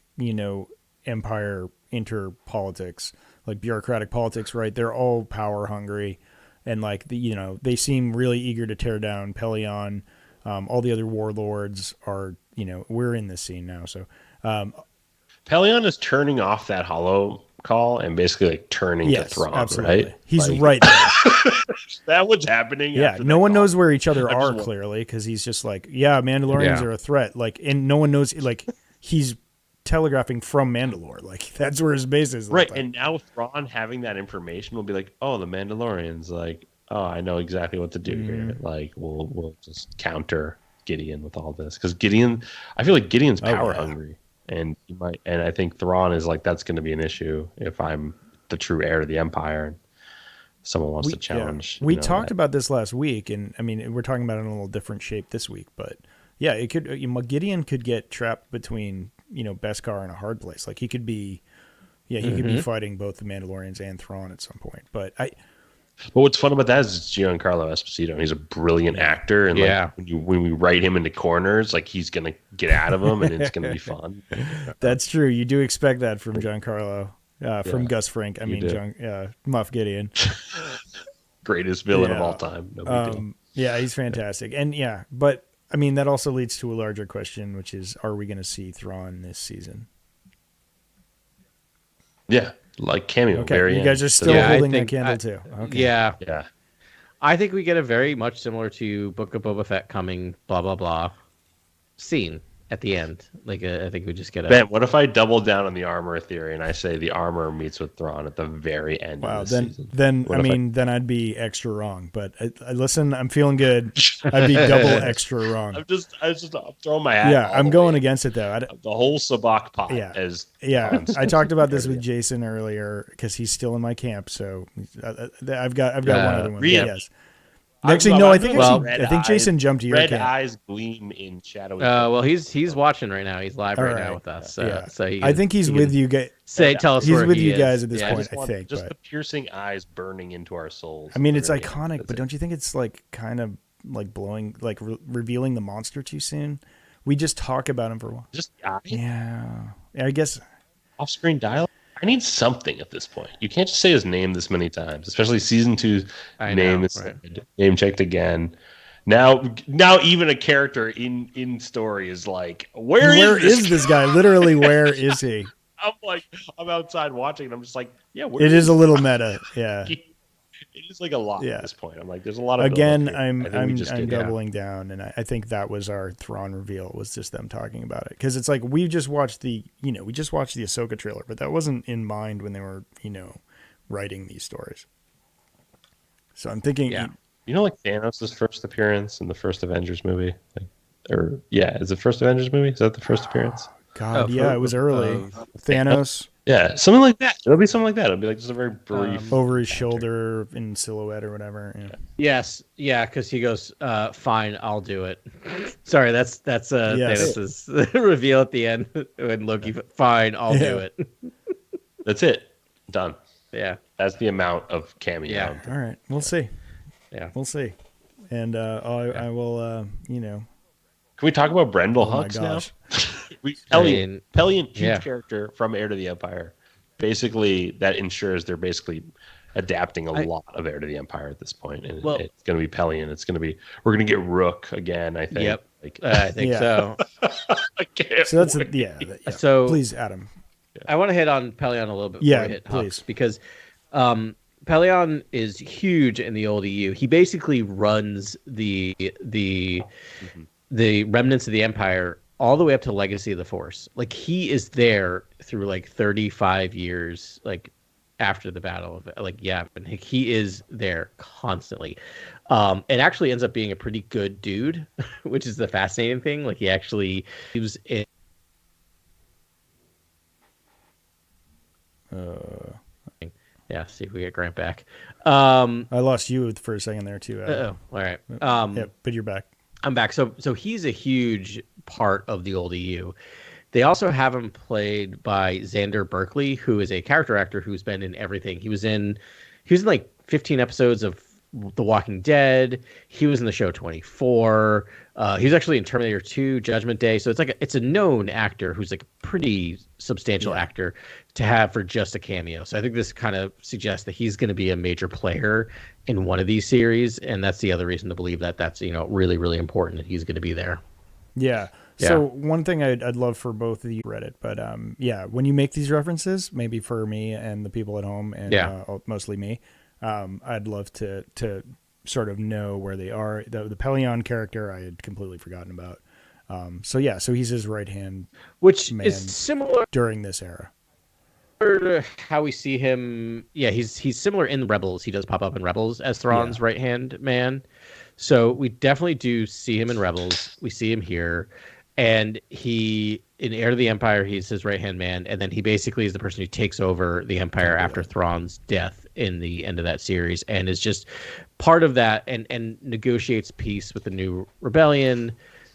Empire interpolitics, like bureaucratic politics, right? They're all power hungry, and like they seem really eager to tear down Pelion. All the other warlords are, we're in this scene now, so. Pelion is turning off that holo call and basically like turning to Thrawn, absolutely. right? He's right there. That what's happening. Yeah, no one knows where each other are clearly, because he's just like, Mandalorians are a threat. Like, and no one knows. Like, he's telegraphing from Mandalore. Like, that's where his base is. Right, and now Thrawn having that information will be like, oh, the Mandalorians. Like, oh, I know exactly what to do here. Like, we'll just counter Gideon with all this, because I feel like Gideon's power hungry. And I think Thrawn is like, that's going to be an issue if I'm the true heir to the Empire and someone wants to challenge. We talked about this last week, and I mean, we're talking about it in a little different shape this week, but yeah, it could. Gideon could get trapped between Beskar and a hard place. Like he could be, he could be fighting both the Mandalorians and Thrawn at some point. But what's fun about that is it's Giancarlo Esposito, and he's a brilliant actor. And like when we write him into corners, like he's gonna get out of them, and it's gonna be fun. That's true. You do expect that from Giancarlo, from Gus Fring. I mean, Moff Gideon, greatest villain of all time. No big deal. Yeah, he's fantastic, and but I mean that also leads to a larger question, which is, are we going to see Thrawn this season? Yeah. Like cameo. Okay, very you guys are still holding that candle too. Okay. Yeah. I think we get a very much similar to Book of Boba Fett coming, blah blah blah, scene at the end. Like I think we just get a. Ben, what if I double down on the armor theory and I say the armor meets with Thrawn at the very end? Wow, of the season? then I'd be extra wrong. But listen, I'm feeling good. I'd be double extra wrong. I'm throwing my hat. Yeah, I'm going against it though. The whole sabak pot. I talked about this with Jason earlier because he's still in my camp. So I've got one other one. Really? Yes. Actually, no. I think Jason jumped to your camp. Red eyes gleam in shadowy. Well, he's watching right now. He's live right now with us. So I think he's with you guys. Tell us he's where with he you guys is. at this point. I think just the piercing eyes burning into our souls. I mean, it's iconic, but don't you think it's like kind of like blowing, like revealing the monster too soon? We just talk about him for a while. Just the eye? Yeah, I guess off-screen dialogue. I need something at this point. You can't just say his name this many times, especially season 2's name is name checked again. Now even a character in story is like, where is this guy? Literally, where is he? I'm outside watching, and I'm just like, it is a little meta. Yeah. It is like a lot at this point. I'm like, there's a lot of again. I'm doubling down, and I think that was our Thrawn reveal. Was just them talking about it, because it's like we just watched the Ahsoka trailer, but that wasn't in mind when they were writing these stories. So I'm thinking, like Thanos' first appearance in the first Avengers movie, is it first Avengers movie? Is that the first appearance? God, it was early. Thanos. Yeah, something like that. It'll be something like that. It'll be like just a very brief over his shoulder in silhouette or whatever. Yeah. Yes, because he goes, "Fine, I'll do it." Sorry, that's Thanos' reveal at the end when Loki. Fine, I'll do it. That's it. Done. Yeah, that's the amount of cameo. Yeah. All right, we'll see. Yeah, we'll see. And I will. Can we talk about Brendel Hux now? Pelion, huge character from Heir to the Empire. Basically, that ensures they're basically adapting a lot of Heir to the Empire at this point. And it's going to be Pelion. We're going to get Rook again, I think. Yep. I think so. So that's So please, Adam. I want to hit on Pelion a little bit before we hit Hux, because Pelion is huge in the old EU. He basically runs the remnants of the Empire all the way up to Legacy of the Force. Like, he is there through like 35 years, like after the battle of and he is there constantly. It actually ends up being a pretty good dude, which is the fascinating thing. Like, he actually lives in see if we get Grant back. I lost you for a second there too. All right. But you're back. I'm back. So he's a huge part of the old EU. They also have him played by Xander Berkeley, who is a character actor who's been in everything. He was in like 15 episodes of The Walking Dead. He was in the show 24. He was actually in Terminator 2, Judgment Day. So it's a known actor who's like a pretty substantial actor to have for just a cameo. So I think this kind of suggests that he's going to be a major player in one of these series, and that's the other reason to believe that that's really, really important that he's going to be there. Yeah. So one thing I'd love for both of you read it, but when you make these references, maybe for me and the people at home, and mostly me, I'd love to sort of know where they are. The Pelion character I had completely forgotten about. So he's his right hand, which man is similar during this era to how we see him. Yeah, he's similar in Rebels. He does pop up in Rebels as Thrawn's right hand man. So we definitely do see him in Rebels. We see him here. And in Heir to the Empire, he's his right-hand man, and then he basically is the person who takes over the Empire after Thrawn's death in the end of that series, and is just part of that, and negotiates peace with the new rebellion.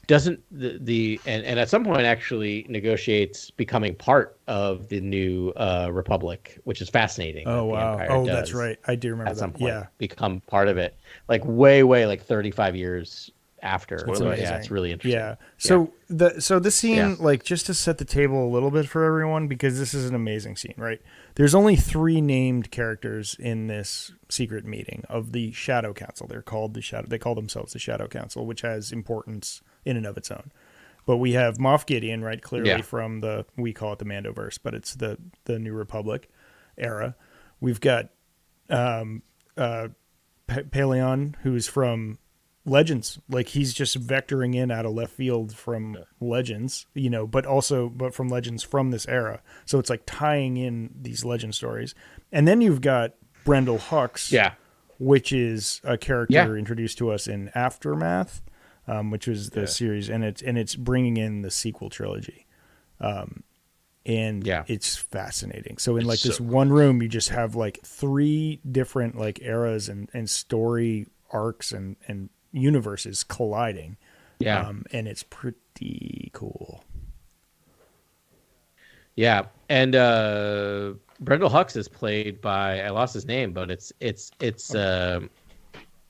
Doesn't and at some point actually negotiates becoming part of the new Republic, which is fascinating. Oh wow! That's right. I do remember at some that. point become part of it, like way like 35 years after. So it's really interesting. Yeah. So the scene, like, just to set the table a little bit for everyone, because this is an amazing scene, right? There's only 3 named characters in this secret meeting of the Shadow Council. They're called the Shadow. They call themselves the Shadow Council, which has importance in and of its own. But we have Moff Gideon, right? Clearly from we call it the Mandoverse, but it's the New Republic era. We've got Pelion, who's from Legends. Like, he's just vectoring in out of left field from Legends, but from Legends from this era. So it's like tying in these Legend stories. And then you've got Brendel Hux, which is a character introduced to us in Aftermath, which was the series, and it's bringing in the sequel trilogy. It's fascinating. So in this one room, you just have like 3 different like eras and story arcs and universes colliding. And it's pretty cool. And Brendel Hux is played by, I lost his name, but it's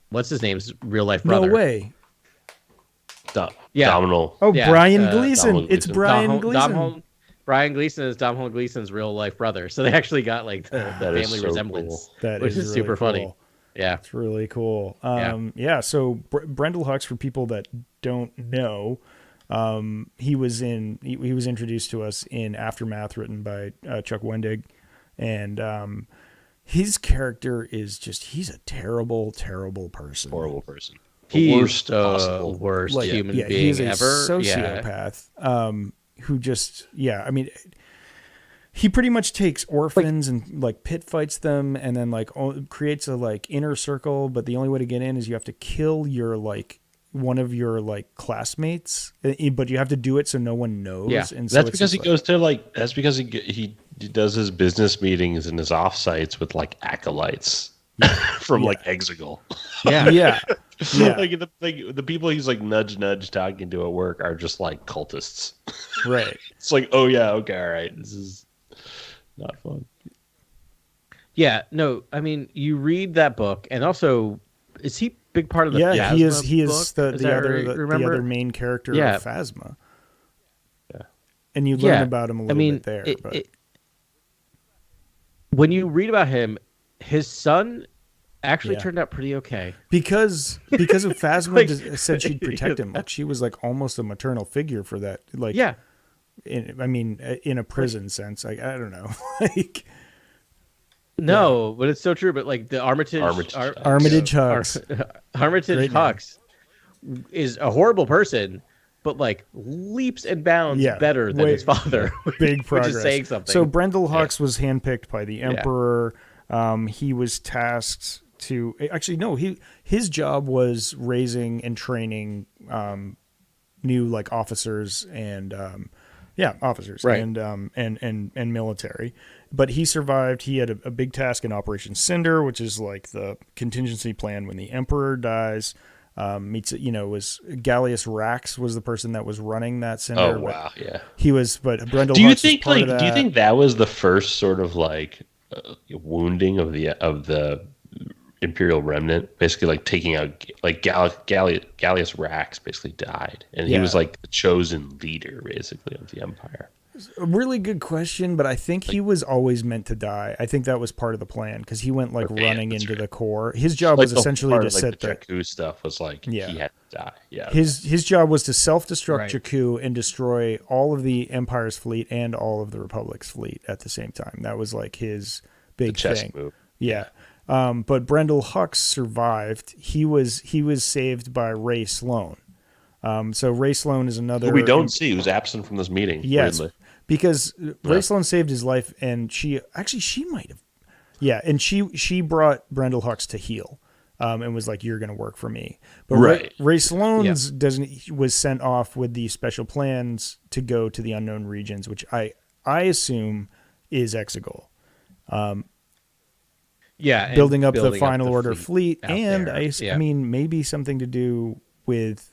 what's his name's real life brother? No way. Domhnall. Brian Gleason. It's Brian Gleason. Brian Gleason is Domhnall Gleason's real life brother. So they actually got like the family resemblance, which is really super funny. Yeah, it's really cool. So Brendel Hux, for people that don't know, he was introduced to us in Aftermath, written by Chuck Wendig, and his character is he's a terrible, terrible person. Horrible person. He's the worst human being he's a ever. Sociopath who he pretty much takes orphans and like pit fights them, and then like creates a like inner circle. But the only way to get in is you have to kill your like one of your like classmates, but you have to do it so no one knows. Yeah, and so that's because he goes to like. That's because he does his business meetings and his offsites with like acolytes from like Exegol. Yeah. Like the people he's like nudge talking to at work are just like cultists. Right. It's like, oh yeah, okay, all right, this is not fun. Yeah, no, I mean, you read that book, and also, is he big part of the Phasma he is book? the other main character of Phasma. Yeah. And you learn about him a little bit there. When you read about him, his son actually turned out pretty okay. Because of Phasma said she'd protect him. Like, she was like almost a maternal figure for that. Like, in a prison sense. Like, I don't know. Like, no, but it's so true. But like the Armitage Hux. Armitage Hux is a horrible person, but like leaps and bounds better than his father. Big progress. Which is saying something. So Brendel Hux was handpicked by the Emperor. He was tasked to his job was raising and training new like officers and and military. But he survived. He had a big task in Operation Cinder, which is like the contingency plan when the Emperor dies. Was Gallius Rax was the person that was running that Cinder. Oh wow, yeah. He was, but Brendel do you Hux think was part of that. Do you think that was the first sort of like wounding of the Imperial remnant, basically like taking out like Gallius Rax basically died, and he was like the chosen leader basically of the Empire. A really good question, but I think he was always meant to die. I think that was part of the plan because he went like running into the core. His job was essentially to set the Jakku stuff was like he had to die. Yeah, his job was to self-destruct Jakku and destroy all of the Empire's fleet and all of the Republic's fleet at the same time. That was like his big thing. Move. Yeah. But Brendel Hux survived. He was saved by Ray Sloan. So Ray Sloan is another who we don't see, who's absent from this meeting. Yes. Weirdly. Because Ray Sloan saved his life, and she might have, and she brought Brendel Hux to heal, and was like, "You're going to work for me." But Ray Sloan's was sent off with the special plans to go to the unknown regions, which I assume is Exegol. Building up the Final Order fleet, and I mean maybe something to do with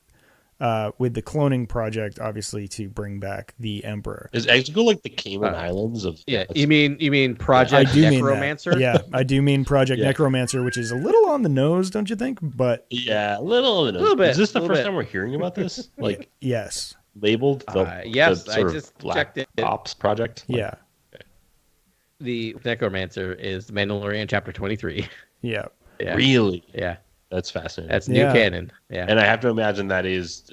the cloning project, obviously, to bring back the Emperor. Is Exegol like the Cayman Islands of? Yeah, you mean Project Necromancer? I do mean Project Necromancer, which is a little on the nose, don't you think? But a little on the nose. Bit. Is this the first time we're hearing about this? Like, yes, labeled. Yes, I just checked it. Ops project. Yeah. The Necromancer is Mandalorian Chapter 23. Yeah. Really? Yeah. That's fascinating. That's new canon. Yeah. And I have to imagine that is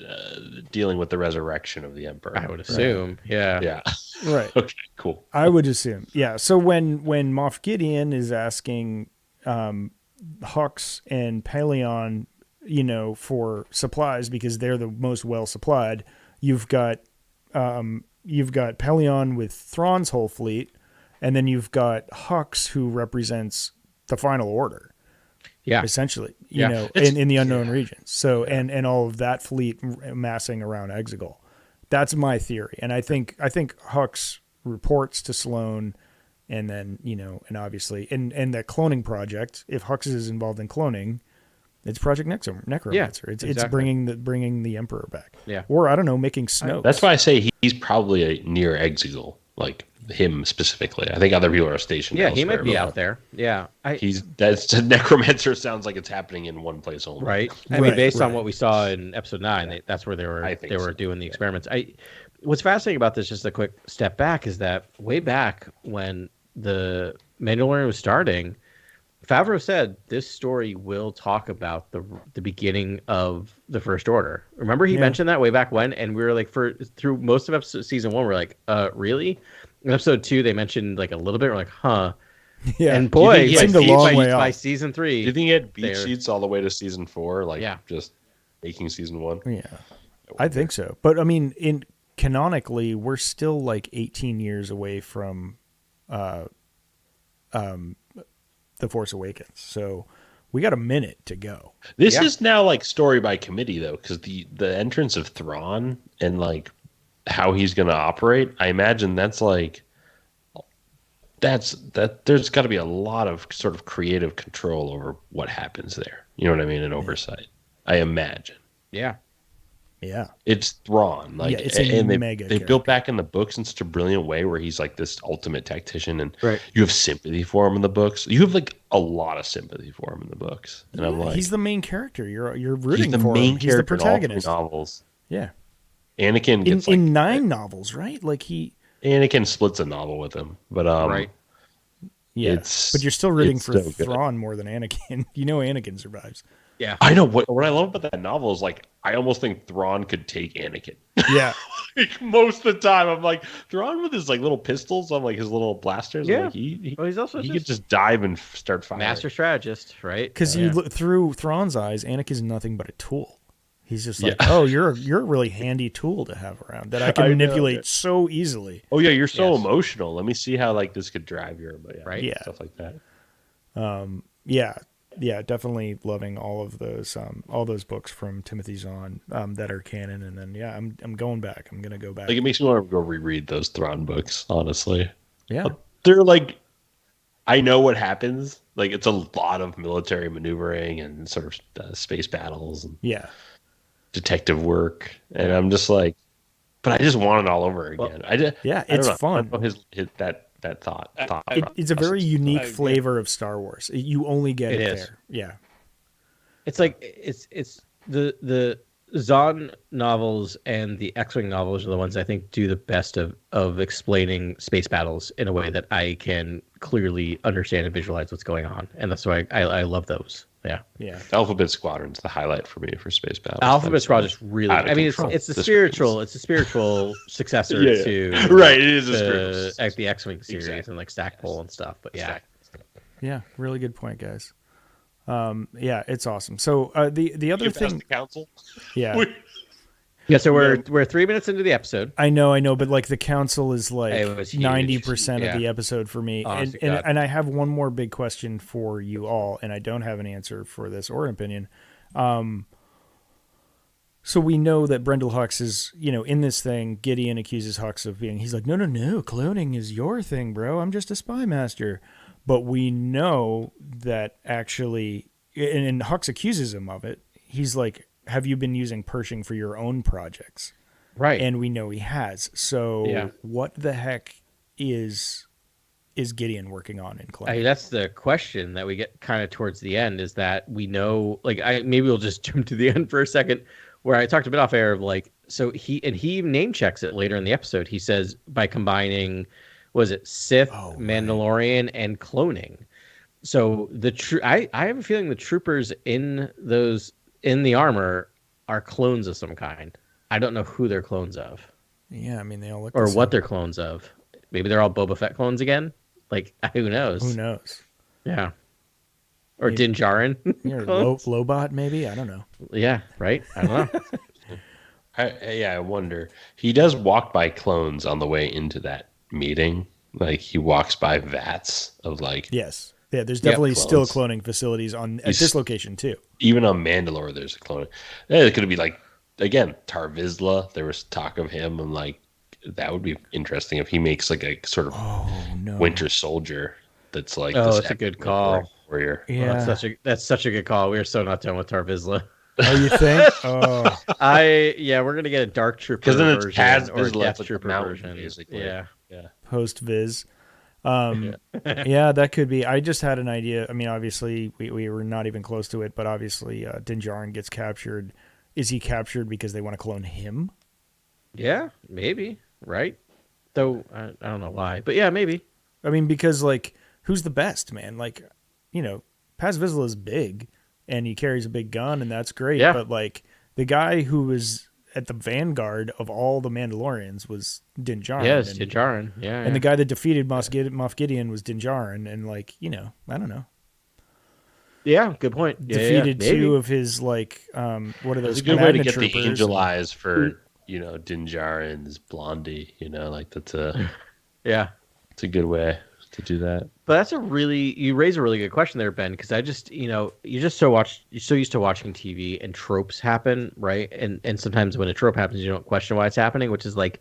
dealing with the resurrection of the Emperor. I would assume. Right? Yeah. Right. Okay, cool. I would assume. Yeah. So when Moff Gideon is asking Hux and Paleon, for supplies because they're the most well supplied, you've got Paleon with Thrawn's whole fleet, and then you've got Hux who represents the Final Order. Yeah, essentially, in the unknown regions. So, and all of that fleet massing around Exegol. That's my theory. And I think Hux reports to Sloane, and then, and obviously, and that cloning project, if Hux is involved in cloning, it's Project Necromancer. It's exactly. It's bringing the Emperor back. Yeah. Or, I don't know, making Snoke. That's why I say he's probably near Exegol, like him specifically. I think other people are stationed elsewhere. He might be out there. Yeah. That's Necromancer sounds like it's happening in one place only. Right. I mean, based on what we saw in episode 9, that's where they were doing the experiments. What's fascinating about this, just a quick step back, is that way back when the Mandalorian was starting, Favreau said this story will talk about the beginning of the First Order. Remember he mentioned that way back when, and we were like, through most of season 1, we're like, really? In episode 2, they mentioned like a little bit. We're like, huh. Yeah. And boy, by season 3, do you think he had beat sheets all the way to season 4? Like, just making season 1? Yeah, I think so. But I mean, canonically, we're still like 18 years away from, The Force Awakens. So we got a minute to go. This is now like story by committee though, because the entrance of Thrawn and like how he's going to operate, I imagine there's got to be a lot of sort of creative control over what happens there. You know what I mean? And oversight. I imagine. Yeah. Yeah. It's Thrawn. Like, it's a mega they built back in the books in such a brilliant way where he's like this ultimate tactician, and right. You have sympathy for him in the books. You have like a lot of sympathy for him in the books. And I'm like, he's the main character. You're rooting for him. He's the protagonist. In all 3 novels. Yeah. Anakin gets in 9 novels, right? Like Anakin splits a novel with him, but right. Yeah, but you're still rooting for Thrawn more than Anakin. Anakin survives. Yeah, I know. What I love about that novel is like I almost think Thrawn could take Anakin. Yeah, like, most of the time I'm like Thrawn with his like little pistols on like his little blasters. Yeah, like, he could just dive and start firing. Master strategist, right? Because you look through Thrawn's eyes, Anakin's nothing but a tool. He's just like, oh, you're a really handy tool to have around that I can manipulate so easily. Oh yeah, you're so emotional. Let me see how like this could drive your right? Yeah, stuff like that. Yeah, definitely loving all of those books from Timothy Zahn that are canon, and then I'm going back. I'm gonna go back. Like it makes me want to go reread those Thrawn books. Honestly, yeah, they're like, I know what happens. Like it's a lot of military maneuvering and sort of space battles and detective work, and I'm just like, but I just want it all over again. It's fun. I don't know, that thought. It's a very unique yeah. flavor of Star Wars. You only get it is. there. Yeah. It's like it's the Zahn novels and the X-Wing novels are the ones I think do the best of explaining space battles in a way that I can clearly understand and visualize what's going on, and that's why I love those. Yeah. Yeah. Alphabet Squadron's the highlight for me for space battles. Alphabet Squadron is really. Out of I mean, control. it's a spiritual successor Yeah. to Right, it is a to spiritual the X-Wing series Exactly. and like Stackpole and stuff. But yeah, Yeah. Really good point, guys. Yeah, it's awesome. So the other thing, the council. yeah, yeah. So we're 3 minutes into the episode. I know, but like the council is like It was huge. 90% Yeah. of the episode for me, Honest to God. and I have one more big question for you all, and I don't have an answer for this or opinion. So we know that Brendel Hux is, in this thing. Gideon accuses Hux of being. He's like, no, cloning is your thing, bro. I'm just a spy master. But we know that actually, and Hux accuses him of it. He's like, have you been using Pershing for your own projects? Right. And we know he has. So Yeah. what the heck is Gideon working on in cloning? That's the question that we get kind of towards the end, is that we know, like, maybe we'll just jump to the end for a second, where I talked a bit off air of like, so he name checks it later in the episode. He says by combining, was it Sith, Mandalorian, and cloning. So I have a feeling the troopers in the armor are clones of some kind. I don't know who they're clones of. Yeah, I mean, they all look Or the what same. they're clones of. Maybe they're all Boba Fett clones again. Like, who knows? Who knows? Yeah. Or Maybe. Din Djarin. Or clones. Lobot, maybe? I don't know. Yeah, right? I don't know. I wonder. He does walk by clones on the way into that meeting. Like he walks by vats of like. Yes. Yeah, there's definitely still clones. cloning facilities at this location, too. Even on Mandalore, there's a clone. It could be like, again, Tar Vizsla. There was talk of him, and like that would be interesting if he makes like a sort of Winter Soldier that's like. Oh, this that's a good call. Warrior. Yeah. Well, that's such a good call. We are so not done with Tar Vizsla. Oh, you think? Oh, We're gonna get a Dark Trooper 'Cause then it's version Paz or a Vizsla, Death like the Trooper mountain, version. basically. Yeah. post-Viz. Yeah, that could be. I just had an idea. I mean, obviously, we were not even close to it, but obviously, Din Djarin gets captured. Is he captured because they want to clone him? Yeah, maybe. Right. Though I don't know why, but yeah, maybe. I mean, because like, who's the best, man? Like, Paz Vizsla is big, and he carries a big gun, and that's great. Yeah. But like, the guy who was at the vanguard of all the Mandalorians was Din Djarin. Yes, Din Djarin. Yeah. And the guy that defeated Moff Gideon was Din Djarin, and like, I don't know. Yeah, good point. Defeated maybe. two of his like, what are those? It's a good way to commandment get troopers. the angel eyes for Din Djarin's Blondie. Like that's a it's a good way to do that. But you raise a really good question there, Ben, because I just, you're so used to watching TV and tropes happen, right? And sometimes when a trope happens, you don't question why it's happening, which is like,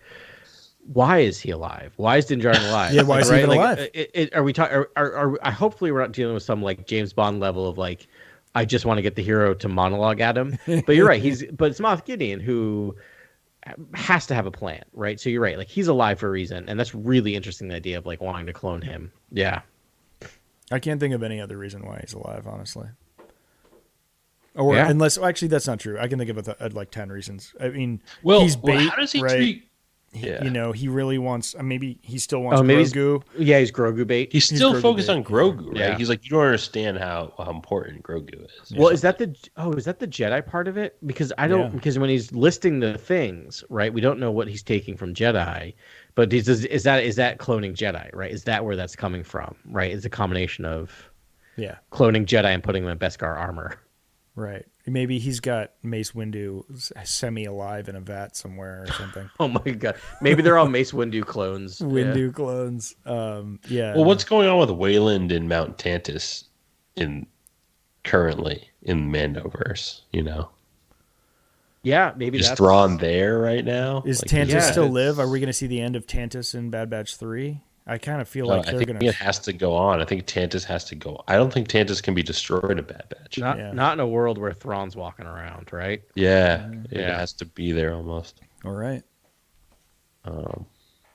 why is he alive? Why is Din Djarin alive? Yeah, why is he even alive? Are we talking? Hopefully we're not dealing with some like James Bond level of like, I just want to get the hero to monologue at him. But you're right. But it's Moff Gideon who has to have a plan, right? So you're right. Like he's alive for a reason, and that's really interesting. The idea of like wanting to clone him. Yeah. I can't think of any other reason why he's alive, honestly. Or unless, actually, that's not true. I can think of like 10 reasons. I mean, he's bait, how does he right? treat? He really wants. Maybe he still wants Grogu. He's Grogu bait. He's still Grogu focused bait. on Grogu, right? Yeah. He's like, you don't understand how important Grogu is. Well, is that the Jedi part of it? Because because when he's listing the things, right, we don't know what he's taking from Jedi, but is that cloning Jedi, right? Is that where that's coming from, right? It's a combination of cloning Jedi and putting them in Beskar armor. Right. Maybe he's got Mace Windu semi-alive in a vat somewhere or something. Oh my god. Maybe they're all Mace Windu clones. Windu clones. Yeah. Well, what's going on with Wayland and Mount Tantus currently in Mandoverse? Yeah, maybe Is that's Thrawn there right now? Is Like, Tantus still live? Are we going to see the end of Tantus in Bad Batch 3? I kind of feel like I they're think going to. it has to go on. I think Tantus has to go. I don't think Tantus can be destroyed in Bad Batch. not in a world where Thrawn's walking around, right? Yeah, it has to be there almost. All right.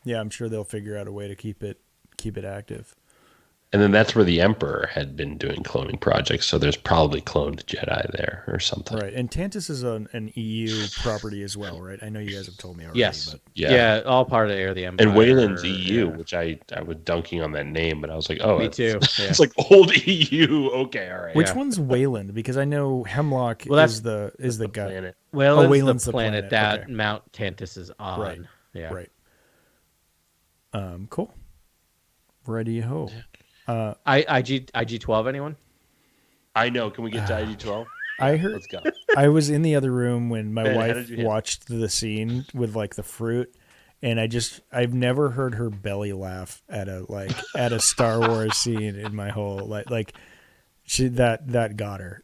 Yeah, I'm sure they'll figure out a way to keep it keep it active. And then that's where the Emperor had been doing cloning projects, so there's probably cloned Jedi there or something. Right, and Tantus is an EU property as well, right? I know you guys have told me already. Yes. But... Yeah, all part of Air of the Empire. And Wayland's EU, which I was dunking on that name, but I was like, oh, me too. Yeah. It's like old EU. Okay, all right. Which one's Wayland? Because I know Hemlock is the guy. Planet. Wayland's the planet that okay. Mount Tantus is on. Right. Yeah. Right. Cool. Ready ho. IG-12, anyone? I know. Can we get to IG-12? I heard. Let's go. I was in the other room when my Ben, how wife did you hit? watched the scene with like the fruit, and I've never heard her belly laugh at a Star Wars scene in my whole like she that got her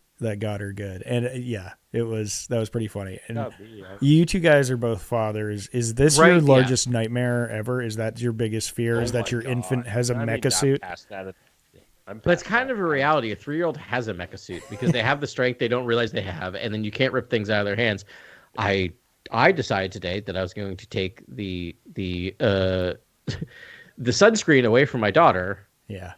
good, and that was pretty funny. And you two guys are both fathers. Is this your largest nightmare ever? Is that your biggest fear? Is that your infant has a mecha suit? But it's kind of a reality. A 3-year-old has a mecha suit because they have the strength they don't realize they have, and then you can't rip things out of their hands. I decided today that I was going to take the sunscreen away from my daughter,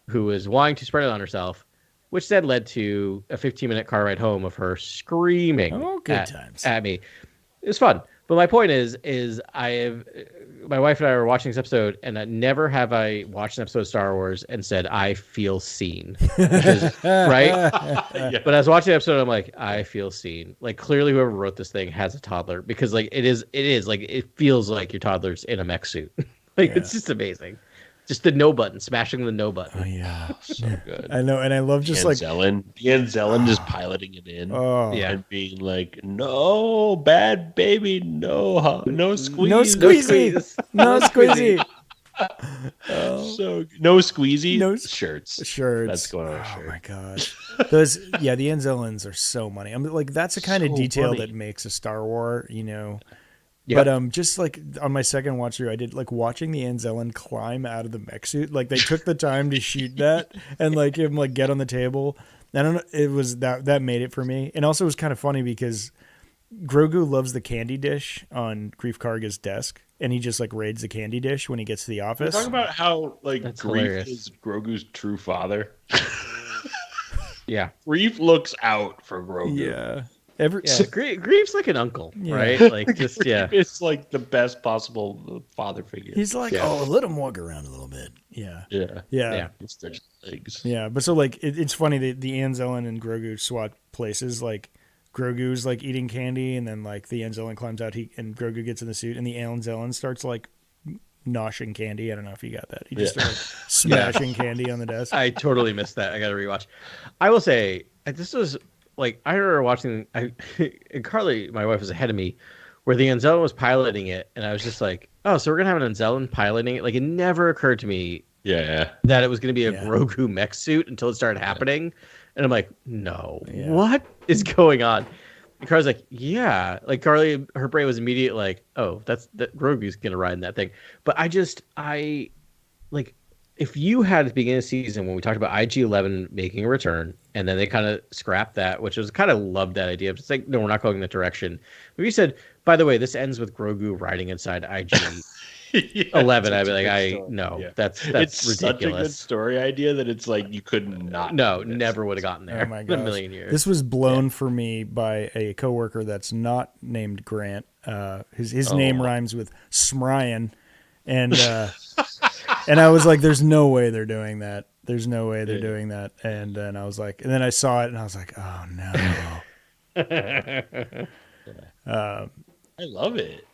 who was wanting to spread it on herself, which then led to a 15-minute car ride home of her screaming at me. It was fun. But my point is my wife and I were watching this episode, and never have I watched an episode of Star Wars and said, I feel seen. Right? But I was watching the episode, I'm like, I feel seen. Like, clearly whoever wrote this thing has a toddler, because like it is like, it feels like your toddler's in a mech suit. It's just amazing. Just the no button, smashing the no button. Oh, yeah. So good. I know, and I love just Deanne Zellin just piloting it in. Oh. Yeah. And being like, no, bad baby, no squeeze. No squeezy. No squeezy. So no squeezy. No shirts. That's going on a shirt. Oh my gosh. Those the Anzellans are so money. I'm like, that's the kind of detail that makes a Star Wars, you know. Yep. But just like on my second watch through, I did like watching the Anzellan climb out of the mech suit. Like they took the time to shoot that and like him like get on the table. I don't know. It was that made it for me. And also it was kind of funny because Grogu loves the candy dish on Grief Karga's desk, and he just like raids the candy dish when he gets to the office. Talk about how like That's Grief hilarious. is Grogu's true father. Yeah. Grief looks out for Grogu. Yeah. Grief's like an uncle, right? Like just It's like the best possible father figure. He's like, let him walk around a little bit. Yeah. Stretch legs. Yeah, but so like it's funny that the Anzellan and Grogu swap places. Like Grogu's like eating candy, and then like the Anzellan climbs out, and Grogu gets in the suit, and the Anzellan starts like noshing candy. I don't know if you got that. He just started smashing candy on the desk. I totally missed that. I got to rewatch. I will say this was. Like, I remember watching, and Carly, my wife, was ahead of me, where the Anzellan was piloting it, and I was just like, oh, so we're going to have an Anzellan piloting it? Like, it never occurred to me that it was going to be a Grogu mech suit until it started happening. And I'm like, no, what is going on? And Carly's like, yeah. Like, Carly, her brain was immediate like, oh, that Grogu's going to ride in that thing. But if you had at the beginning of the season when we talked about IG-11 making a return, and then they kind of scrapped that, which was kind of loved that idea. It's like, no, we're not going that direction. But you said, by the way, this ends with Grogu riding inside IG-11. I'd be like, that's it's ridiculous. Such a good story idea that it's like you could not. No, never would have gotten there. Oh my in a gosh. million years. This was blown for me by a coworker that's not named Grant. His name rhymes with Smryan, and and I was like, "There's no way they're doing that. There's no way they're doing that." And then I was like, and then I saw it, and I was like, "Oh no!" I love it.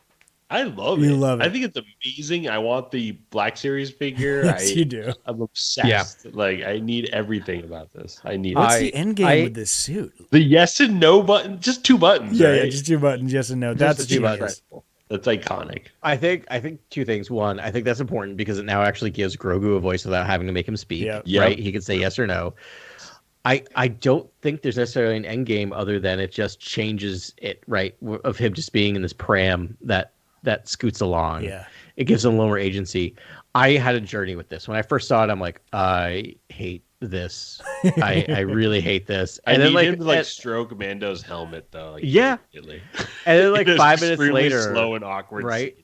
I love You it. love it. I think it's amazing. I want the Black Series figure. Yes, you do. I'm obsessed. Like, I need everything about this. I need What's it. the end game with this suit? The yes and no button, just 2 buttons. Yeah, right? just 2 buttons, yes and no. That's the 2 buttons. genius. That's iconic. I think 2 things. One, I think that's important because it now actually gives Grogu a voice without having to make him speak. Yep. Right? He can say yes or no. I don't think there's necessarily an end game other than it just changes it, right? Of him just being in this pram that scoots along. Yeah. It gives him a little more agency. I had a journey with this. When I first saw it, I'm like, I hate this. I really hate this. And I then need him to stroke Mando's helmet though. Like, yeah. immediately. And then like It is 5 minutes extremely later, slow and awkward. right?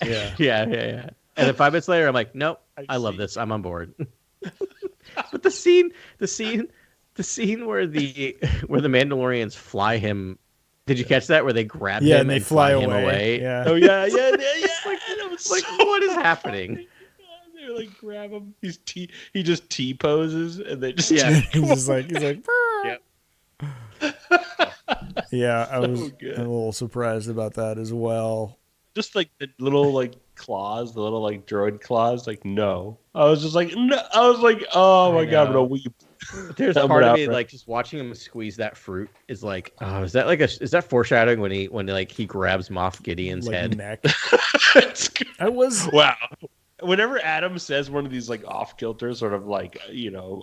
Yeah. Yeah. And then 5 minutes later, I'm like, nope, I love this. I'm on board. But the scene where the Mandalorians fly him. Did you catch that? Where they grab him and they fly him away? Yeah. Oh yeah. What is happening? They like grab him. He just T poses, and they just he's like. Yep. Yeah, I was good. a little surprised about that as well. Just like the little like claws, the little like droid claws. Like no, I was just like no. I was like, oh my god, I'm gonna weep. There's part of me like just watching him squeeze that fruit is like, oh, is that foreshadowing when he grabs Moff Gideon's Like head? neck. I was wow. Whenever Adam says one of these like off kilter sort of like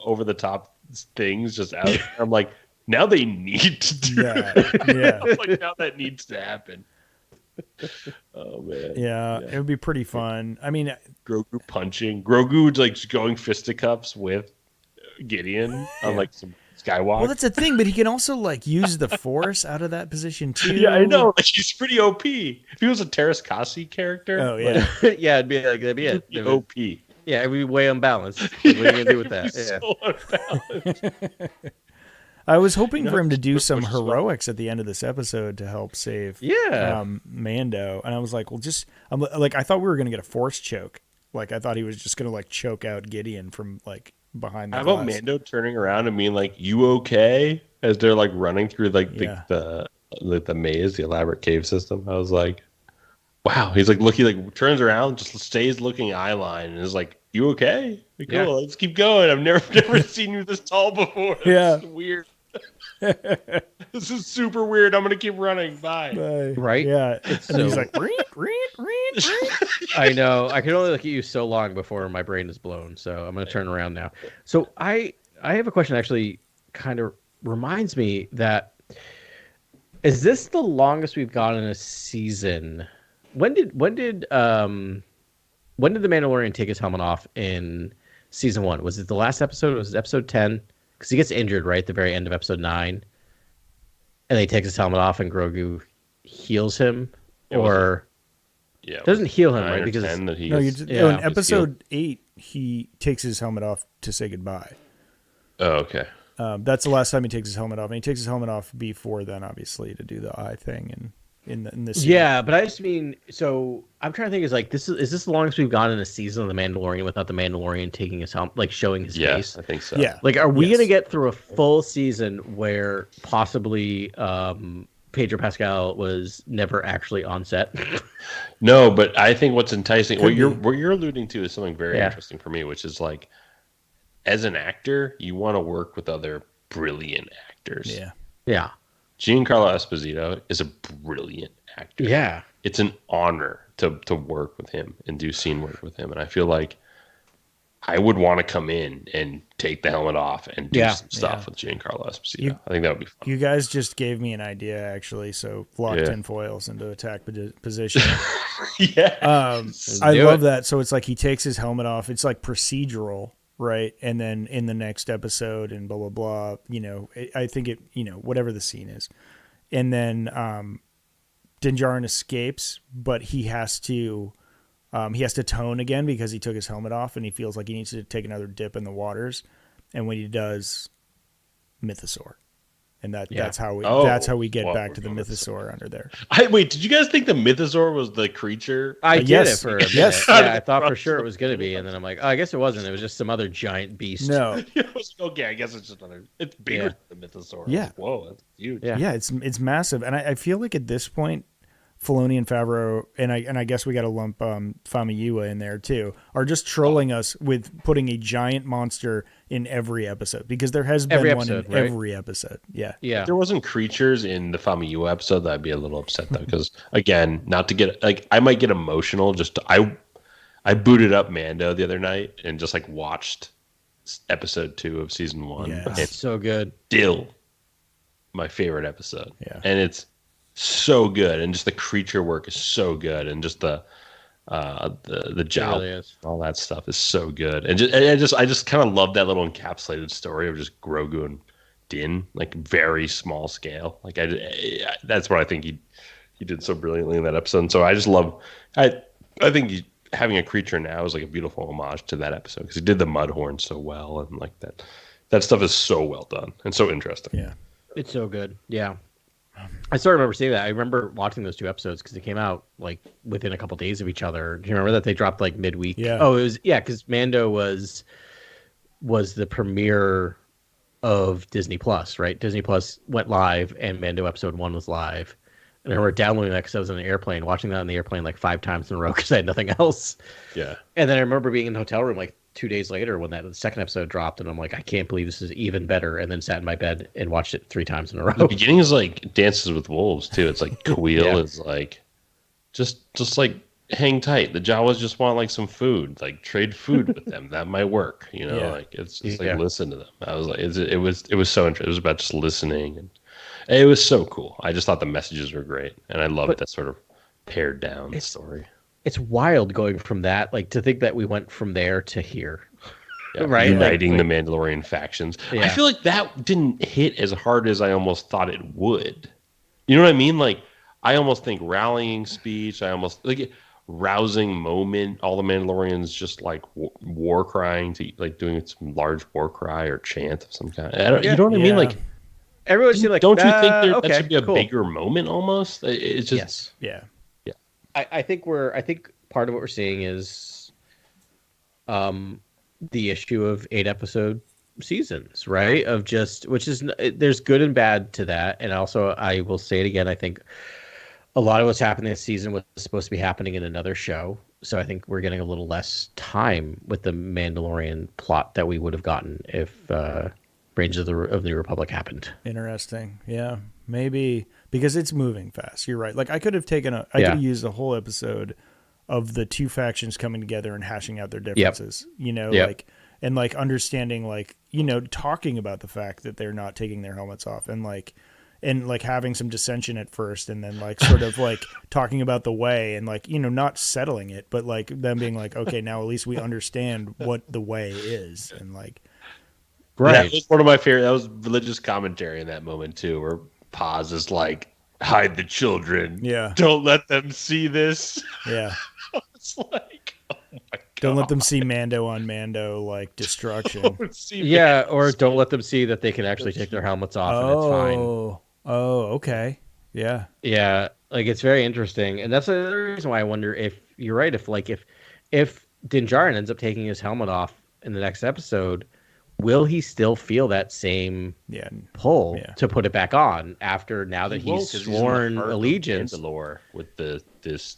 over the top things just out, I'm like, now they need to do that. Yeah. Like now that needs to happen. Oh man. Yeah, it would be pretty fun. I mean, Grogu punching. Grogu like just going fisticuffs with Gideon on like some Skywalker. Well, that's the thing, but he can also like use the Force out of that position too. Yeah, I know. Like he's pretty OP. If he was a Terrace Kasi character, Oh yeah, Yeah, that'd be it. OP. Yeah, it'd be way unbalanced. What are you gonna do with that? So unbalanced. I was hoping for him to do some heroics at the end of this episode to help save Mando, and I was like, well, I thought we were gonna get a Force choke. Like I thought he was just gonna like choke out Gideon from like behind the How glass. about Mando turning around and being like, "You okay?" as they're like running through like the maze, the elaborate cave system. I was like, "Wow!" He's like, look, he like turns around, just stays looking eye line, and is like, "You okay? Cool. Yeah. Let's keep going. I've never seen you this tall before. Yeah. This is weird. This is super weird. I'm gonna keep running. Bye." Right? Yeah, and he's like, I know. I can only look at you so long before my brain is blown. So I'm going to turn around now. So I have a question. Actually, kind of reminds me that is this the longest we've gone in a season? When did the Mandalorian take his helmet off in season 1? Was it the last episode? Was it episode 10? Because he gets injured right at the very end of episode 9, and he takes his helmet off, and Grogu heals him, or. Yeah, doesn't heal him, right? Because Because that he in episode 8, he takes his helmet off to say goodbye. Oh, okay. That's the last time he takes his helmet off, and he takes his helmet off before then, obviously, to do the eye thing and in this. Yeah, but I just mean, so I'm trying to think, is this the longest we've gone in a season of The Mandalorian without the Mandalorian taking his helmet, like showing his face? I think so. Yeah, Like, are we gonna get through a full season where possibly Pedro Pascal was never actually on set? No, but I think what's enticing, what you're alluding to, is something very interesting for me, which is like, as an actor, you want to work with other brilliant actors. Yeah. Giancarlo Esposito is a brilliant actor. Yeah. It's an honor to work with him and do scene work with him, and I feel like I would want to come in and take the helmet off and do some stuff with Giancarlo Esposito. I think that would be fun. You guys just gave me an idea, actually. So lock tin foils into attack position. I love that. So it's like he takes his helmet off. It's like procedural, right? And then in the next episode and blah, blah, blah, I think it, whatever the scene is. And then Din Djarin escapes, but he has to tone again because he took his helmet off and he feels like he needs to take another dip in the waters. And when he does, Mythosaur. And that's how we get back to the Mythosaur under there. Wait, did you guys think the Mythosaur was the creature? I did it for a minute. Yes. Yeah, I thought for sure it was going to be, and then I'm like, oh, I guess it wasn't. It was just some other giant beast. No. Okay, I guess it's just it's bigger than the Mythosaur. Yeah. Whoa, that's huge. Yeah, it's massive. And I feel like at this point, Filoni and Favreau, and I guess we got to lump Famuyiwa in there too, are just trolling us with putting a giant monster in every episode, because there has been one in every episode. Yeah. If there wasn't creatures in the Famuyiwa episode, I'd be a little upset though, because again, not to get like, I might get emotional. I booted up Mando the other night and just like watched episode 2 of season 1. Yeah. It's so good. Still my favorite episode. Yeah. And it's so good, and just the creature work is so good, and just the jowl, really all that stuff is so good, and I just kind of love that little encapsulated story of just Grogu and Din, like very small scale. Like that's what I think he did so brilliantly in that episode. And so I just love. I think having a creature now is like a beautiful homage to that episode because he did the Mudhorn so well, and like that stuff is so well done and so interesting. Yeah, it's so good. Yeah, I still remember seeing that. I remember watching those 2 episodes because they came out like within a couple days of each other. Do you remember that they dropped like midweek? Yeah. Oh, it was because Mando was the premiere of Disney Plus, right? Disney Plus went live, and Mando episode 1 was live. And I remember downloading that because I was in an airplane, watching that on the airplane like 5 times in a row because I had nothing else. Yeah. And then I remember being in the hotel room like 2 days later when that second episode dropped, and I'm like, I can't believe this is even better. And then sat in my bed and watched it 3 times in a row. The beginning is like Dances with Wolves too. It's like Kuil is like just like hang tight. The Jawas just want like some food, like trade food with them. That might work, like it's just like listen to them. I was like, it was so interesting. It was about just listening, and it was so cool. I just thought the messages were great, and I loved that sort of pared down story. It's wild going from that, like to think that we went from there to here. Yeah, right? Uniting the Mandalorian factions. Yeah. I feel like that didn't hit as hard as I almost thought it would. You know what I mean? Like I almost think rallying speech, I almost like rousing moment, all the Mandalorians just like war crying to like doing some large war cry or chant of some kind. You know what I mean? Like everyone's like, don't you think okay, that should be a cool. bigger moment almost? It's just I think part of what we're seeing is the issue of 8 episode seasons, right? Of just, which is, there's good and bad to that. And also, I will say it again, I think a lot of what's happening this season was supposed to be happening in another show. So I think we're getting a little less time with the Mandalorian plot that we would have gotten if Rangers of the New Republic happened. Interesting. Yeah, maybe because it's moving fast. You're right. Like I could have taken I could have used a whole episode of the 2 factions coming together and hashing out their differences. Like and like understanding, like talking about the fact that they're not taking their helmets off, and having some dissension at first, and then like sort of like talking about the way, and like not settling it, but like them being like, okay, now at least we understand what the way is, and like. Right. That was one of my favorite. That was religious commentary in that moment too, where Paz is like, "Hide the children. Yeah. Don't let them see this." Yeah. It's like, oh my God. Don't let them see Mando on Mando like destruction. Don't let them see that they can actually take their helmets off, and it's fine. Oh, okay. Yeah. Yeah. Like it's very interesting, and that's another reason why I wonder if you're right. If Din Djarin ends up taking his helmet off in the next episode, will he still feel that same pull to put it back on now that he's sworn allegiance? With this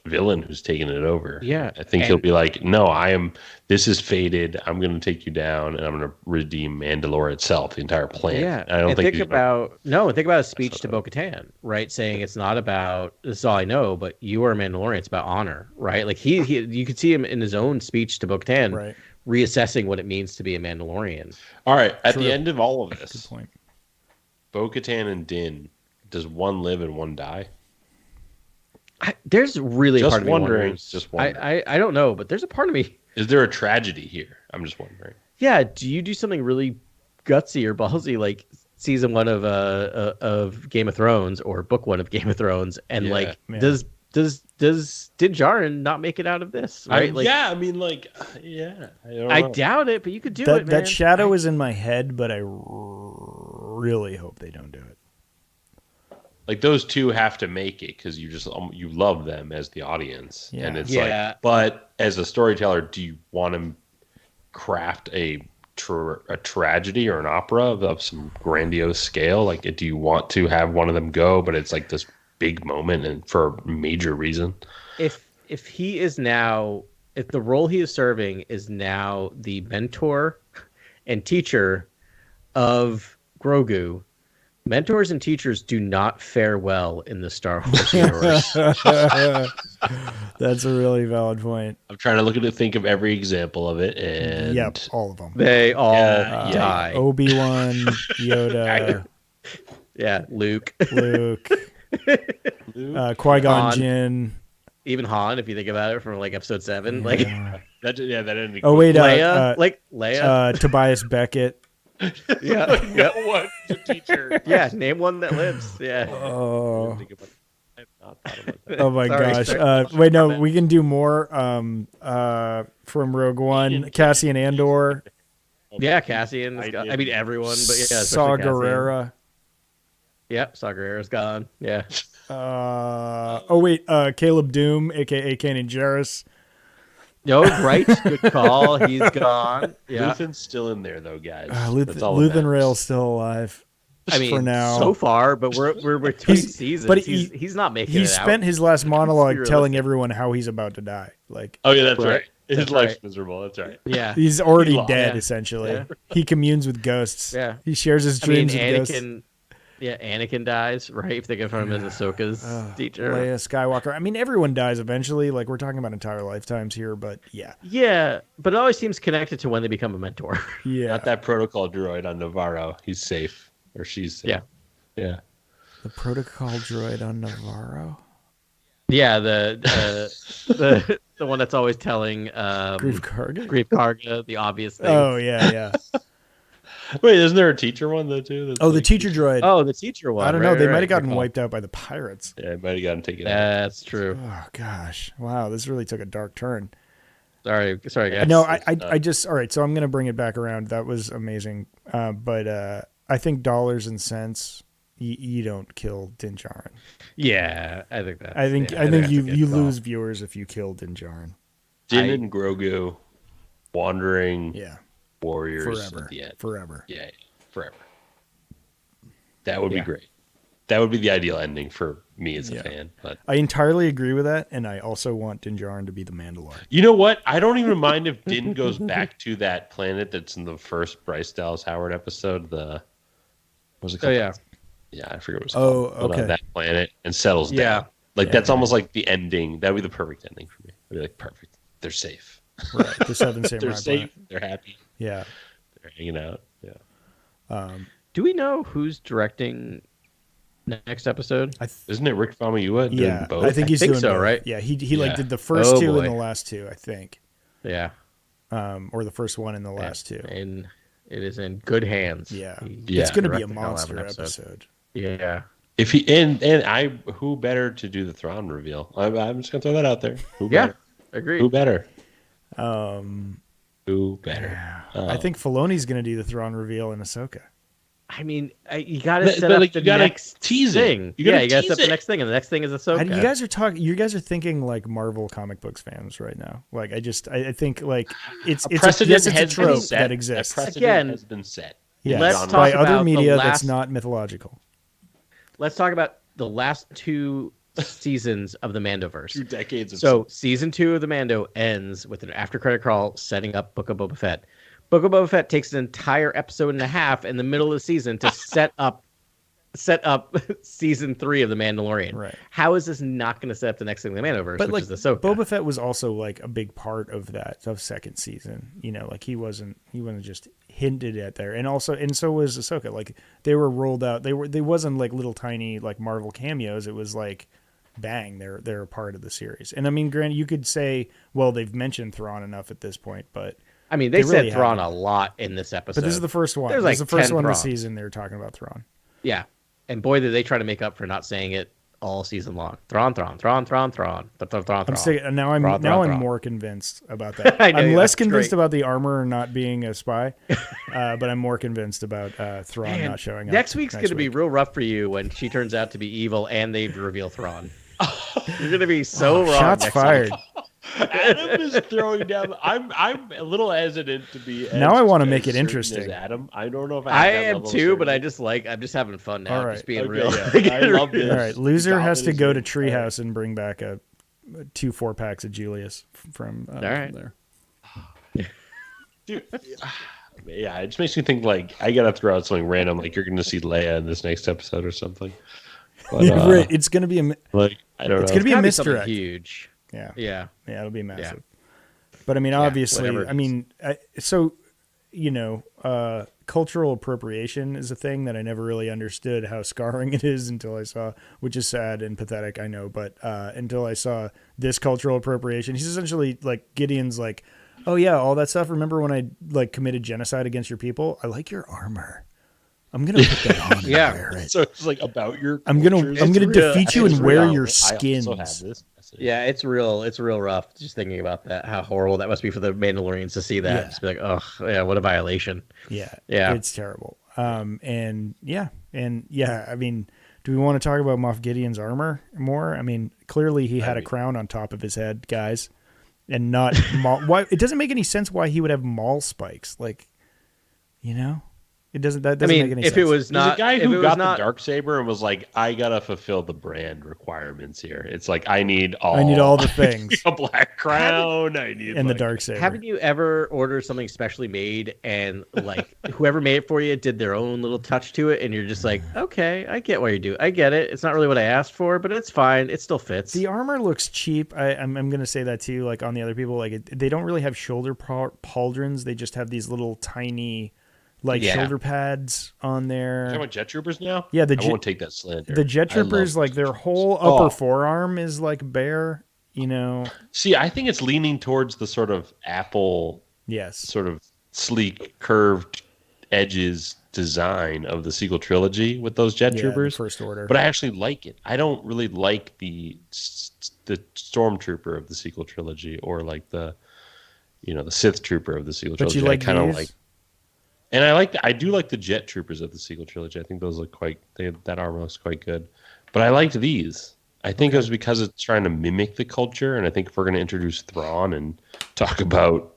villain who's taking it over. Yeah, I think he'll be like, "No, this is fated. I'm going to take you down, and I'm going to redeem Mandalore itself, the entire planet." Yeah, I don't think about a speech to Bo-Katan, right? Saying it's not about this is all I know, but you are a Mandalorian. It's about honor, right? Like you could see him in his own speech to Bo-Katan, right, reassessing what it means to be a Mandalorian. All right, at the end of all of this, good point. Bo-Katan and Din, does one live and one die? There's really just a part of me wondering. Just wondering. I don't know, but there's a part of me. Is there a tragedy here? I'm just wondering. Yeah, do you do something really gutsy or ballsy like season 1 of Game of Thrones or book 1 of Game of Thrones, and does Din Djarin not make it out of this? Right? I doubt it, but you could do it. Man. That shadow is in my head, but I really hope they don't do it. Like those two have to make it because you love them as the audience, and it's like. But as a storyteller, do you want to craft a tragedy or an opera of some grandiose scale? Like, do you want to have one of them go, but it's like this big moment and for a major reason? If he is now, if the role he is serving is now the mentor and teacher of Grogu. Mentors and teachers do not fare well in the Star Wars universe. That's a really valid point. I'm trying to think of every example of it, and yep, all of them. They all die. Obi-Wan, Yoda, Luke, Qui-Gon Jinn, even Han. If you think about it, from like episode 7, that ended. Oh wait, Leia, Tobias Beckett. Yeah. One teacher. Yeah, name one that lives. Yeah. Oh. have not thought about that. Oh my gosh! Wait, no, we can do more. From Rogue One, Cassian Andor. Yeah, Cassian. I mean, everyone, but yeah, Saw especially Cassian. Gerrera. Yep, Saw Gerrera's gone. Yeah. Caleb Doom, aka Kanan Jarrus. No, right. Good call. He's gone. Yeah. Luthen's still in there though, guys. Luthen Rail's still alive. I mean, for now, so far, but we're between seasons. But he's not making it out. He spent his last monologue telling everyone how he's about to die. Like, oh yeah, that's right. His life's miserable. That's right. Yeah, he's already dead essentially. Yeah. He communes with ghosts. Yeah, he shares his dreams with ghosts. Yeah, Anakin dies, right? If they go from him as Ahsoka's teacher. Leia Skywalker. I mean, everyone dies eventually. Like, we're talking about entire lifetimes here, but yeah. Yeah, but it always seems connected to when they become a mentor. Yeah. Not that protocol droid on Navarro. He's safe. Or she's safe. Yeah. Yeah. The protocol droid on Navarro? Yeah, the one that's always telling Grief Karga the obvious things. Oh, yeah. Wait, isn't there a teacher one though too? The teacher droid. Oh, the teacher one. I don't know. They might have gotten wiped out by the pirates. Yeah, might have gotten taken out. That's true. Oh gosh, wow, this really took a dark turn. Sorry, guys. No, I just all right. So I'm gonna bring it back around. That was amazing. But I think dollars and cents. You don't kill Din Djarin. Yeah, I think that. I think you lose viewers if you kill Din Djarin. Din and Grogu wandering. Yeah. Warriors forever. At the end. Forever. Yeah, forever. That would be great. That would be the ideal ending for me as a fan. But I entirely agree with that, and I also want Din Djarin to be the Mandalore. You know what? I don't even mind if Din goes back to that planet that's in the first Bryce Dallas Howard episode. What was it called? Oh yeah. Yeah, I forget what it was called. Oh, okay. That planet and settles down. Yeah. Like that's almost like the ending. That would be the perfect ending for me. I'd be like, perfect. They're safe. Right. The Seven Samurai. They're safe. Planet. They're happy. Yeah. They're hanging out. Yeah. Do we know who's directing next episode? Isn't it Rick Famuyiwa doing both? I think he's doing so, both. right? Yeah, he did the first two boy. and the last two, I think. Yeah. Or the first one and the last two. And it is in good hands. Yeah. Yeah. It's going to be a Directing hell of monster an episode. episode. Yeah. If he who better to do the Thrawn reveal? I'm just gonna throw that out there. Who better? Agreed. Who better? Who better? I think Filoni's going to do the Thrawn reveal in Ahsoka. I mean, you got to set up the next tease thing. You got to set up the next thing, and the next thing is Ahsoka. You guys are thinking like Marvel comic books fans right now. Like I think like it's a trope that exists. A precedent has been set. Yeah, let's talk by about other media that's not mythological. Let's talk about the last two seasons of the Mandoverse. 2 decades. Season 2 of the Mando ends with an after credit crawl setting up Book of Boba Fett. Book of Boba Fett takes an entire episode and a half in the middle of the season to set up season 3 of the Mandalorian. Right. How is this not going to set up the next thing in the Mandoverse, which is Ahsoka? Boba Fett was also like a big part of that second season. You know, like he wasn't just hinted at there, and so was Ahsoka. Like they were rolled out. They wasn't like little tiny like Marvel cameos. It was like bang, they're a part of the series. And I mean, granted, you could say, well, they've mentioned Thrawn enough at this point, but I mean, they said really Thrawn a lot in this episode. But this is the first one. This is the first one of the season they were talking about Thrawn. Yeah. And boy, did they try to make up for not saying it all season long. Thrawn. Now I'm more convinced about that. I'm less convinced about the armor not being a spy, but I'm more convinced about Thrawn not showing up. Next week's going to be real rough for you when she turns out to be evil and they reveal Thrawn. You're going to be so wrong. Shots fired. Adam is throwing down. I'm a little hesitant to be. Now I want to make it interesting. Adam, I don't know if I am too, but I'm just having fun now. All right. Just being real. Yeah. I love this. All right, loser has to go to Treehouse and bring back 2 4-packs of Julius from there. Dude, yeah, it just makes me think like I gotta throw out something random, like you're gonna see Leia in this next episode or something. But, right. It's gonna be I don't know. It's gonna be a misdirect. Huge. Yeah, it'll be massive. Yeah. But I mean, obviously, cultural appropriation is a thing that I never really understood how scarring it is until I saw, which is sad and pathetic, I know, but until I saw this cultural appropriation. He's essentially like Gideon's like, oh yeah, all that stuff. Remember when I like committed genocide against your people? I like your armor. I'm gonna put that on. Yeah. Wear it. So it's like about your. I'm gonna defeat you and wear your I skins. also have this message. Yeah, it's real rough just thinking about that. How horrible that must be for the Mandalorians to see that. Yeah. Just be like, oh yeah, what a violation. Yeah, Yeah. it's terrible. I mean, do we want to talk about Moff Gideon's armor more? I mean, clearly he had a crown on top of his head, guys, and not why. It doesn't make any sense why he would have maul spikes. Like, you know, it doesn't. That doesn't make any sense. If it was not, He's a guy if who it got was not, the Darksaber and was like, I gotta fulfill the brand requirements here. It's like I need all the things. A black crown. I need and the Darksaber. Haven't you ever ordered something specially made and like whoever made it for you did their own little touch to it, and you're just like, okay, I get what you do. I get it. It's not really what I asked for, but it's fine. It still fits. The armor looks cheap. I'm going to say that too. Like on the other people, like they don't really have shoulder pauldrons. They just have these little tiny, shoulder pads on there. Talking about jet troopers now? Yeah, I won't take that slander. The jet troopers, like their whole upper forearm is like bare. You know. See, I think it's leaning towards the sort of Apple, sort of sleek, curved edges design of the sequel trilogy with those jet troopers. First Order. But I actually like it. I don't really like the stormtrooper of the sequel trilogy or like the Sith trooper of the sequel trilogy. But you like I kind of these? like. And I do like the jet troopers of the sequel trilogy. I think those look that armor looks quite good. But I liked these. I think it was because it's trying to mimic the culture, and I think if we're going to introduce Thrawn and talk about,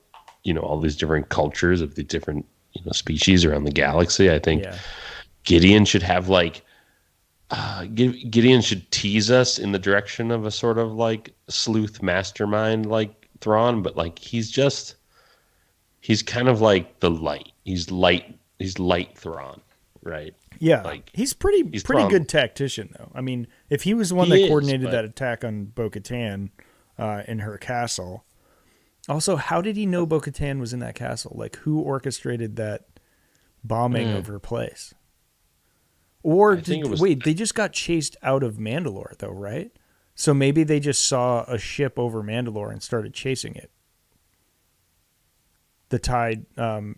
all these different cultures of the different, species around the galaxy, I think Gideon should have Gideon should tease us in the direction of a sort of like sleuth mastermind like Thrawn, but like he's kind of like the light. He's light Thrawn, right? Yeah, he's pretty good tactician though. I mean, if he was the one that coordinated that attack on Bo-Katan in her castle. Also, how did he know Bo-Katan was in that castle? Like, who orchestrated that bombing of her place? Or they just got chased out of Mandalore though, right? So maybe they just saw a ship over Mandalore and started chasing it. The TIE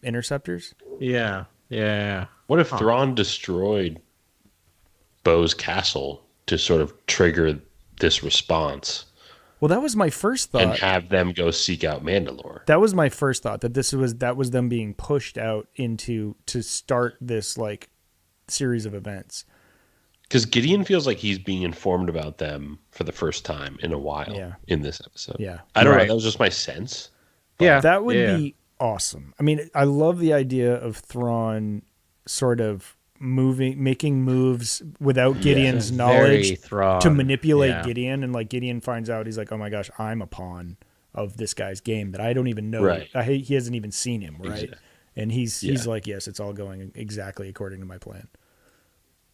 interceptors? Yeah. What if Thrawn destroyed Bo's castle to sort of trigger this response? Well, that was my first thought. And have them go seek out Mandalore. That was my first thought, that that was them being pushed out to start this like series of events. Because Gideon feels like he's being informed about them for the first time in a while in this episode. Yeah. I don't know. That was just my sense. Yeah. That would be awesome. I mean, I love the idea of Thrawn sort of making moves without Gideon's knowledge to manipulate Gideon, and like Gideon finds out, he's like, oh my gosh, I'm a pawn of this guy's game that I don't even know. Right. He hasn't even seen him, right? Exactly. And he's like, yes, it's all going exactly according to my plan.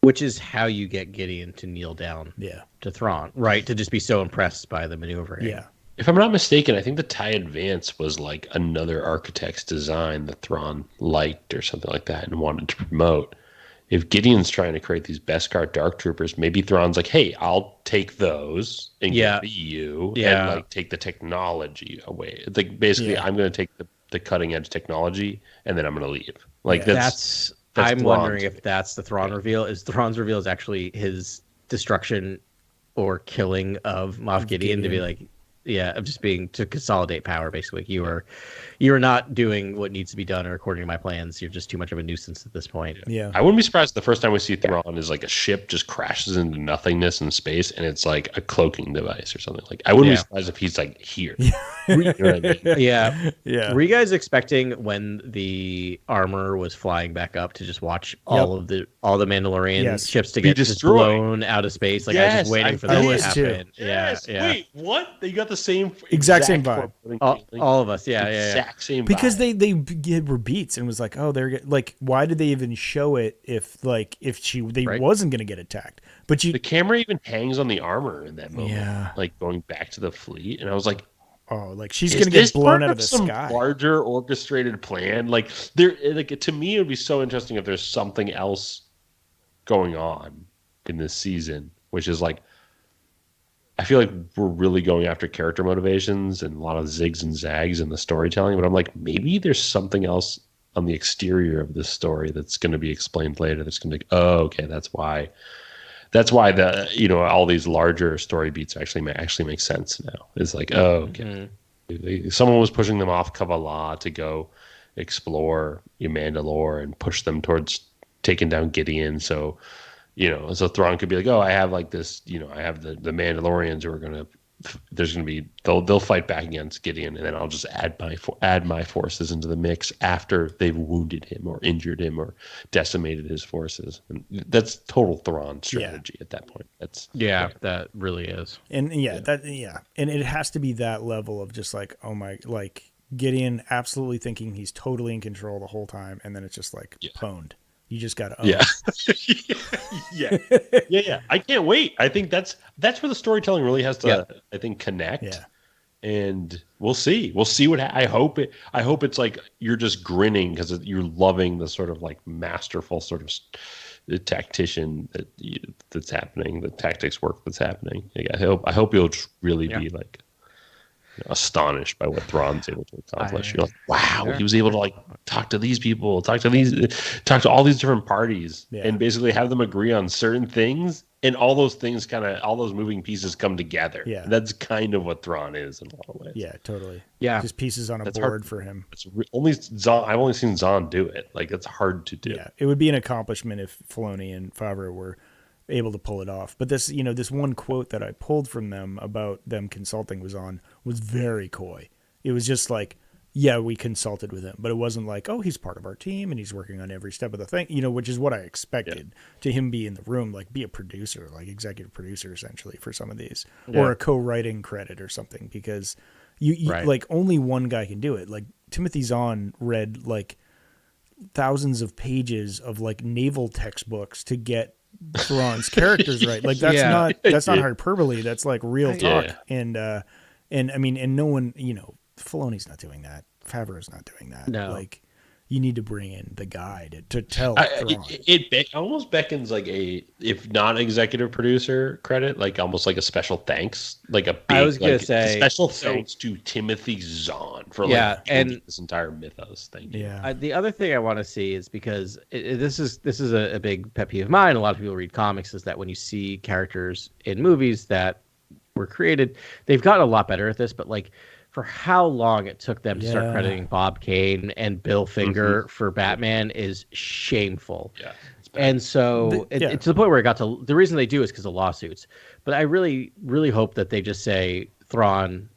Which is how you get Gideon to kneel down to Thrawn, right? To just be so impressed by the maneuvering. Yeah. If I'm not mistaken, I think the TIE Advance was like another architect's design that Thrawn liked or something like that and wanted to promote. If Gideon's trying to create these Beskar Dark Troopers, maybe Thrawn's like, hey, I'll take those and give to you and like take the technology away. Like basically, I'm going to take the cutting edge technology and then I'm going to leave. Like that's I'm wondering if that's the Thrawn reveal. Thrawn's reveal is actually his destruction or killing of Moff Gideon to be like, of just being to consolidate power. Basically, you are not doing what needs to be done or according to my plans. You're just too much of a nuisance at this point. Yeah, I wouldn't be surprised the first time we see Thrawn is like a ship just crashes into nothingness in space, and it's like a cloaking device or something. Like I wouldn't be surprised if he's like here. You know what I mean? Yeah. Were you guys expecting when the armor was flying back up to just watch all the Mandalorian ships to get just blown out of space? Like I was just waiting for that to happen. Yes. Yeah. Wait, what? They got the same exact same vibe. All of us. Yeah. Exact same vibe. Because they were beats and was like, oh, they're like, why did they even show it if they wasn't going to get attacked? But the camera even hangs on the armor in that moment. Yeah. Like going back to the fleet, and I was like, oh, like she's gonna get blown out of the some sky. Larger orchestrated plan. Like to me, it would be so interesting if there's something else going on in this season, which is like, I feel like we're really going after character motivations and a lot of zigs and zags in the storytelling. But I'm like, maybe there's something else on the exterior of this story that's going to be explained later. That's going to be, oh, okay, that's why the all these larger story beats actually make sense now. It's like, oh, okay, someone was pushing them off Kavala to go explore Mandalore and push them towards taking down Gideon. So so Thrawn could be like, oh, I have like this, I have the Mandalorians who are gonna. There's going to be they'll fight back against Gideon, and then I'll just add my forces into the mix after they've wounded him or injured him or decimated his forces. And that's total Thrawn strategy at that point. That's that really is. And and it has to be that level of just like, oh my, like Gideon absolutely thinking he's totally in control the whole time, and then it's just like pwned. You just got to own it. Yeah. I can't wait. I think that's where the storytelling really has to, I think, connect. Yeah. And we'll see. We'll see what I hope it's like you're just grinning because you're loving the sort of like masterful sort of the tactician that's happening, the tactics work that's happening. I hope you'll really be like astonished by what Thrawn's able to accomplish. You're like, wow, he was able to like talk to these people, talk to all these different parties, and basically have them agree on certain things, and all those things all those moving pieces come together. Yeah, that's kind of what Thrawn is in a lot of ways. Yeah, totally. Yeah, just pieces on a board for him. It's only Zahn. I've only seen Zahn do it. Like it's hard to do. Yeah, it would be an accomplishment if Filoni and Favreau were able to pull it off. But this, this one quote that I pulled from them about them consulting was very coy. It was just like, yeah, we consulted with him, but it wasn't like, oh, he's part of our team and he's working on every step of the thing, which is what I expected to him be in the room, like be a producer, like executive producer essentially for some of these, or a co-writing credit or something, because you like only one guy can do it. Like Timothy Zahn read like thousands of pages of like naval textbooks to get Thrawn's characters right. Like that's not hyperbole. That's like real talk. And I mean, and no one, Filoni's not doing that. Favreau's not doing that. No. Like you need to bring in the guy to tell Thrawn. It almost beckons like if not executive producer credit, like almost like a special thanks, like a big, I was gonna say special thanks to Timothy Zahn for and this entire mythos. Thank you. Yeah. The other thing I want to see is because this is a big pet peeve of mine. A lot of people read comics is that when you see characters in movies that were created, they've gotten a lot better at this, but like for how long it took them to start crediting Bob Kane and Bill Finger for Batman is shameful. Yeah. And so it's to the point where it got to the reason they do is because of lawsuits. But I really, really hope that they just say Thrawn,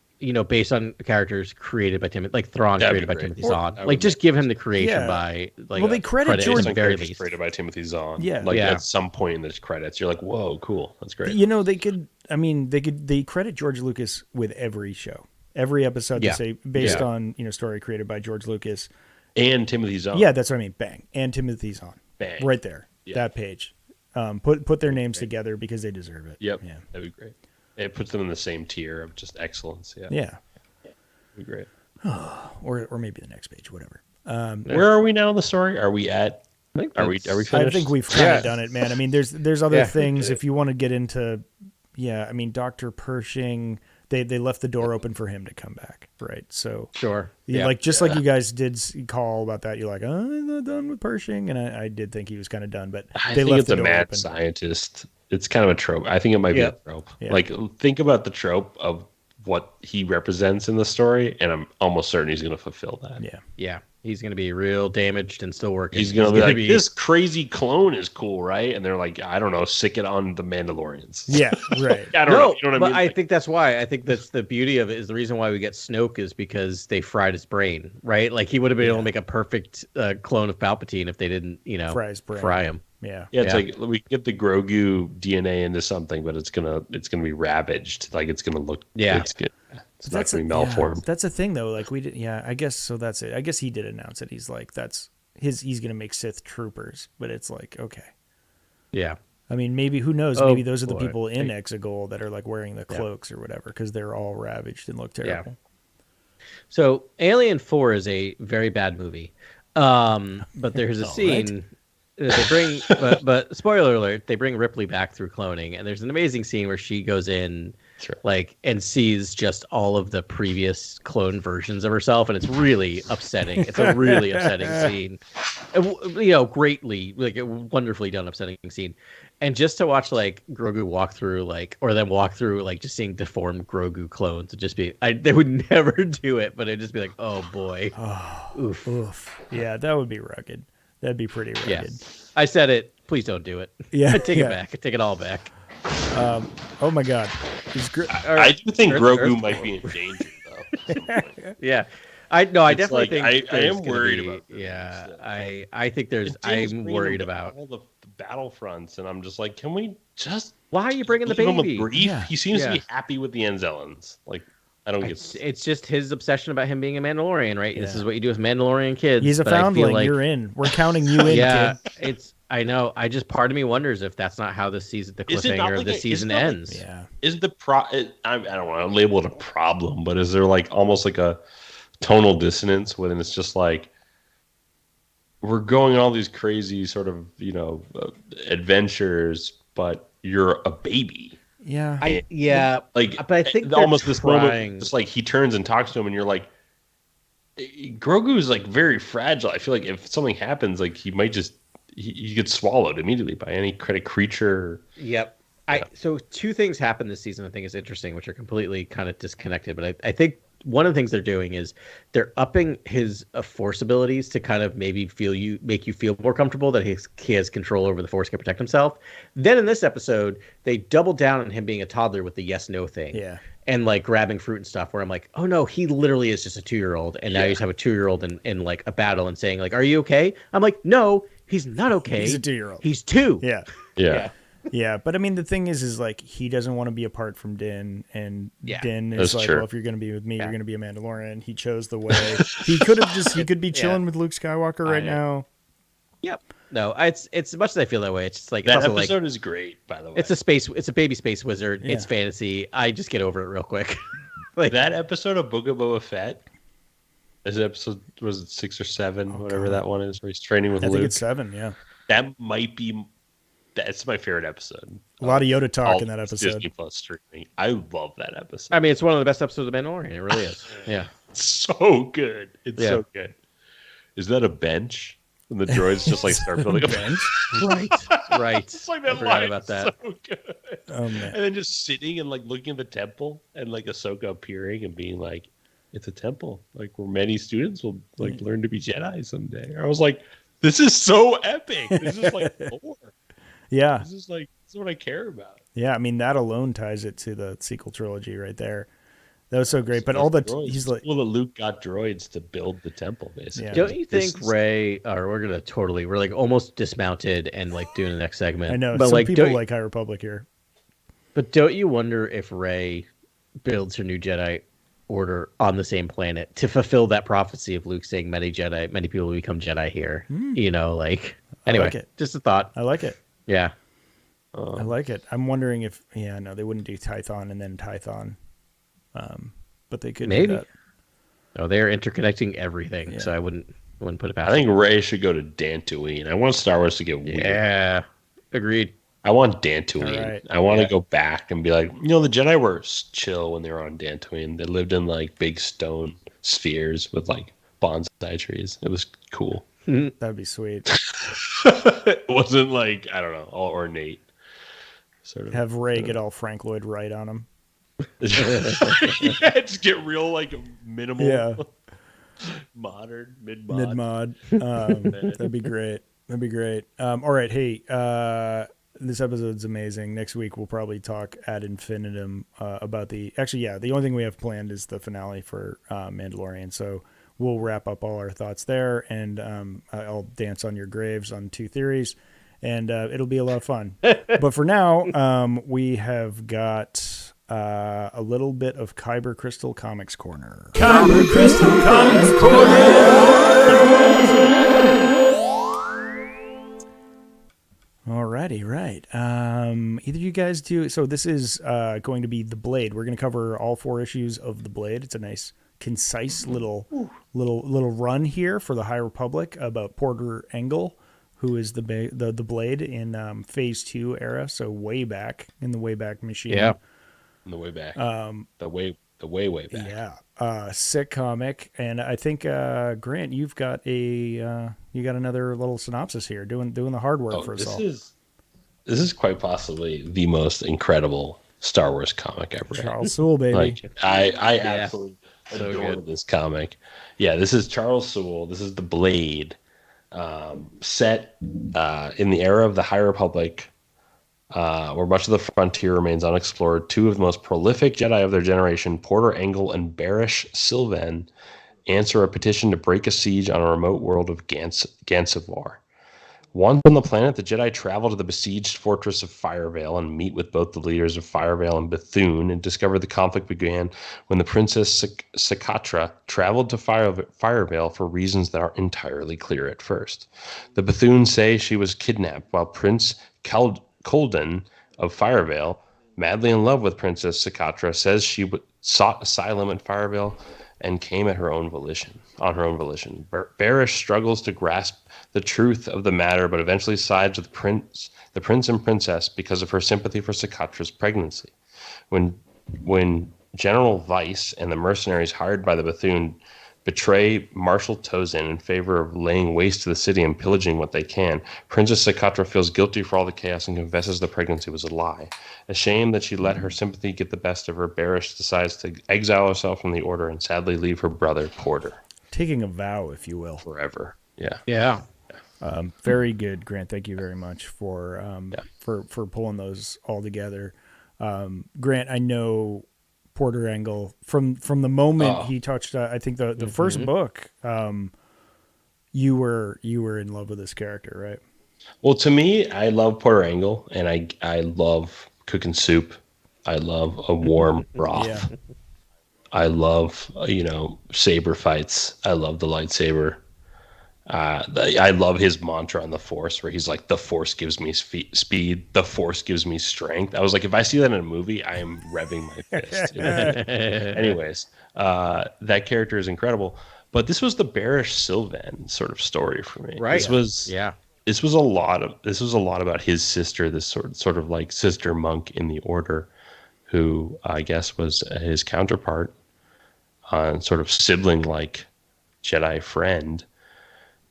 based on characters created by Timothy, like Thrawn created by Timothy Zahn. Like just give him the creation by like. Well, they credit George at the very least created by Timothy Zahn. Yeah. Like at some point in the credits, you're like, whoa, cool, that's great. They could. I mean, they credit George Lucas with every show. Every episode they say based on story created by George Lucas and Timothy Zahn. Yeah, that's what I mean. Bang, and Timothy Zahn. Bang, right there. Yeah. That page. Put their names together because they deserve it. Yep. Yeah, that'd be great. It puts them in the same tier of just excellence. Yeah. Yeah. That'd be great. or maybe the next page, whatever. Where are we now in the story? Are we at? Are we finished? I think we've kind of done it, man. I mean, there's other things if you want to get into. Yeah, I mean, Dr. Pershing. They left the door open for him to come back, right? So sure, like you guys did call about that. You're like, oh, I'm not done with Pershing, and I did think he was kind of done, but they left it's the a door mad open. Scientist. It's kind of a trope. I think it might be a trope. Yeah. Like think about the trope of what he represents in the story, and I'm almost certain he's going to fulfill that. Yeah. He's going to be real damaged and still working. He's going to be like, this crazy clone is cool, right? And they're like, I don't know, sick it on the Mandalorians. Yeah, right. I don't know. You know what I mean? But I think that's why. I think that's the beauty of it is the reason why we get Snoke is because they fried his brain, right? Like he would have been able to make a perfect clone of Palpatine if they didn't, fry him. Yeah. It's like we get the Grogu DNA into something, but it's gonna be ravaged. Like it's gonna look. Yeah. It's not going to be malformed. That's the thing, though. Like we did, I guess so. That's it. I guess he did announce it. He's like, he's going to make Sith troopers, but it's like, okay, yeah. I mean, maybe who knows? Maybe those are the people in Exegol that are like wearing the cloaks or whatever because they're all ravaged and look terrible. Yeah. So Alien 4 is a very bad movie, but there's a scene. They bring, but spoiler alert, they bring Ripley back through cloning, and there's an amazing scene where she goes in. Sure. like, and sees just all of the previous clone versions of herself, and it's really upsetting. It's a really upsetting scene. Greatly, like, a wonderfully done upsetting scene. And just to watch like Grogu walk through, like, or then walk through, like, just seeing deformed Grogu clones, would just be, they would never do it, but it'd just be like, oh boy, oof. Yeah, that would be rugged. That'd be pretty rugged. Yeah, I said it. Please don't do it. Yeah, I take it back. I take it all back. Oh my God, I do think Grogu might be in danger though. Yeah. I definitely like, think I am gonna worried be, about this. Yeah, I think there's. James I'm Green worried and about. all the battlefronts, and I'm just like, can we just? Why are you bringing the leave him a baby? brief? Yeah. He seems to Yeah. be happy with the Anzellans. Like, I don't get. It's just his obsession about him being a Mandalorian, right? Yeah. This is what you do with Mandalorian kids. he's a but I feel foundling. like, You're in. We're counting you in, yeah, kid. I know. I just, part of me wonders if that's not how this season, the Is it not cliffhanger of like the a- is season it not like- ends. Yeah. Is the I don't want to label it a problem, but is there like almost like a tonal dissonance when it's just like we're going on all these crazy sort of adventures, but you're a baby. Yeah. But I think they're almost this trying. moment, it's like he turns and talks to him, and you're like, Grogu is like very fragile. I feel like if something happens, like he might just he gets swallowed immediately by any kind of creature. Yep. So two things happen this season I think is interesting, which are completely kind of disconnected. But I think one of the things they're doing is they're upping his force abilities to kind of maybe make you feel more comfortable that he has control over the force, can protect himself. Then in this episode, they double down on him being a toddler with the yes/no thing. Yeah. And like grabbing fruit and stuff, where I'm like, oh no, he literally is just a 2-year-old, and now you just have a 2-year-old in like a battle and saying like, are you okay? I'm like, no, he's not okay. He's a 2-year-old. He's 2. Yeah. Yeah. Yeah, but I mean, the thing is like he doesn't want to be apart from Din, and Yeah, Din is that's like, true. well, if you're going to be with me, you're going to be a Mandalorian. He chose the way. He could be chilling with Luke Skywalker right now. Yep. No, it's as much as I feel that way. It's just like, That it's also episode like, is great, by the way. it's a baby space wizard. Yeah. It's fantasy. I just get over it real quick. Like that episode of Book of Boba Fett. Is episode, was it 6 or 7, whatever that one is, where he's training with I Luke? think it's 7. Yeah, That might be. That's my favorite episode. a lot of Yoda talk All in that episode. Disney Plus streaming. I love that episode. I mean, it's one of the best episodes of Mandalorian. It really is. Yeah. It's so good. It's so good. Is that a bench? And the droids just like start building a bench. Right. It's like I that forgot line about is that. so good. Oh man. And then just sitting and like looking at the temple and like Ahsoka appearing and being like, "It's a temple, like where many students will like learn to be Jedi someday." I was like, "This is so epic. This is like lore. Yeah, This is what I care about." yeah. I mean, that alone ties it to the sequel trilogy right there. That was so great. But Those all the droids. he's like, well, that Luke got droids to build the temple, basically. Yeah. Don't you This think is- Ray, or we're like almost dismounted and like doing the next segment. I know but some like, people don't, like High Republic here. but don't you wonder if Ray builds her new Jedi order on the same planet to fulfill that prophecy of Luke saying many people will become Jedi here? Like, anyway, like it. just a thought. I like it. Yeah. I like it. I'm wondering if no, they wouldn't do Tython and then Tython. But they could Maybe. do that. No, they're interconnecting everything, Yeah. so I wouldn't put it past I think Rey should go to Dantooine. I want Star Wars to get them. weird. Yeah. Agreed. I want Dantooine. All right. I want to go back and be like, the Jedi were chill when they were on Dantooine. They lived in like big stone spheres with like bonsai trees. It was cool. That'd be sweet. It wasn't like, I don't know, all ornate. Sort of. Have Ray get all Frank Lloyd Wright on him. Yeah, just get real like minimal. Yeah. Modern, mid Mid mod. That'd be great. That'd be great. All right. Hey, this episode's amazing. Next week we'll probably talk ad infinitum about the only thing we have planned is the finale for Mandalorian. So we'll wrap up all our thoughts there, and I'll dance on your graves on 2 theories, and it'll be a lot of fun. But for now, we have got a little bit of Kyber Crystal Comics Corner. Kyber Crystal Comics Corner! Alrighty, right. Either you guys do. So this is going to be The Blade. We're going to cover all 4 issues of The Blade. It's a nice, concise little run here for the High Republic about Porter Engle, who is the Blade in Phase 2 era. So way back in the Wayback Machine. Yeah. On the way back. The way back. Yeah. Sick comic, and I think Grant, you've got another little synopsis here, doing the hard work for us all. This is quite possibly the most incredible Star Wars comic ever. Charles Soule, baby. Like, I absolutely adore this comic. Yeah, this is Charles Soule. This is the Blade, set in the era of the High Republic, where much of the frontier remains unexplored. Two of the most prolific Jedi of their generation, Porter Engle and Barish Sylvan, answer a petition to break a siege on a remote world of Gansevoor. Once on the planet, the Jedi travel to the besieged fortress of Firevale and meet with both the leaders of Firevale and Bethune, and discover the conflict began when the Princess Sakatra traveled to Firevale for reasons that aren't entirely clear at first. The Bethune say she was kidnapped, while Prince Colden of Firevale, madly in love with Princess Sakatra, says she sought asylum in Firevale and came on her own volition. Barish struggles to grasp the truth of the matter, but eventually sides with the prince and princess because of her sympathy for Sakatra's pregnancy. When General Weiss and the mercenaries hired by the Bethune betray Marshal Tozin in favor of laying waste to the city and pillaging what they can, Princess Sakatra feels guilty for all the chaos and confesses the pregnancy was a lie. Ashamed that she let her sympathy get the best of her, Barish decides to exile herself from the Order and sadly leave her brother Porter. Taking a vow, if you will. Forever. Yeah. Yeah. Very good, Grant. Thank you very much for pulling those all together. Grant, I know Porter Engle from the moment he touched. I think the first book. You were in love with this character, right? Well, to me, I love Porter Engle, and I love cooking soup. I love a warm broth. Yeah. I love saber fights. I love the lightsaber. I love his mantra on the Force, where he's like, "The Force gives me speed. The Force gives me strength." I was like, if I see that in a movie, I am revving my fist. Anyways, that character is incredible. But this was the Barish Sylvan sort of story for me. Right. This was a lot about his sister, this sort of like sister monk in the Order, who I guess was his counterpart, sort of sibling like Jedi friend,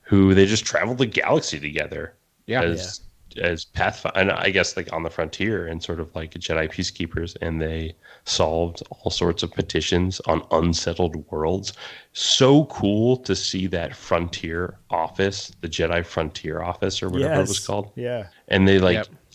who they just traveled the galaxy together as Pathfinder, and I guess like on the frontier and sort of like Jedi peacekeepers, and they solved all sorts of petitions on unsettled worlds. So cool to see that frontier office, the Jedi Frontier Office or whatever it was called. Yeah. And they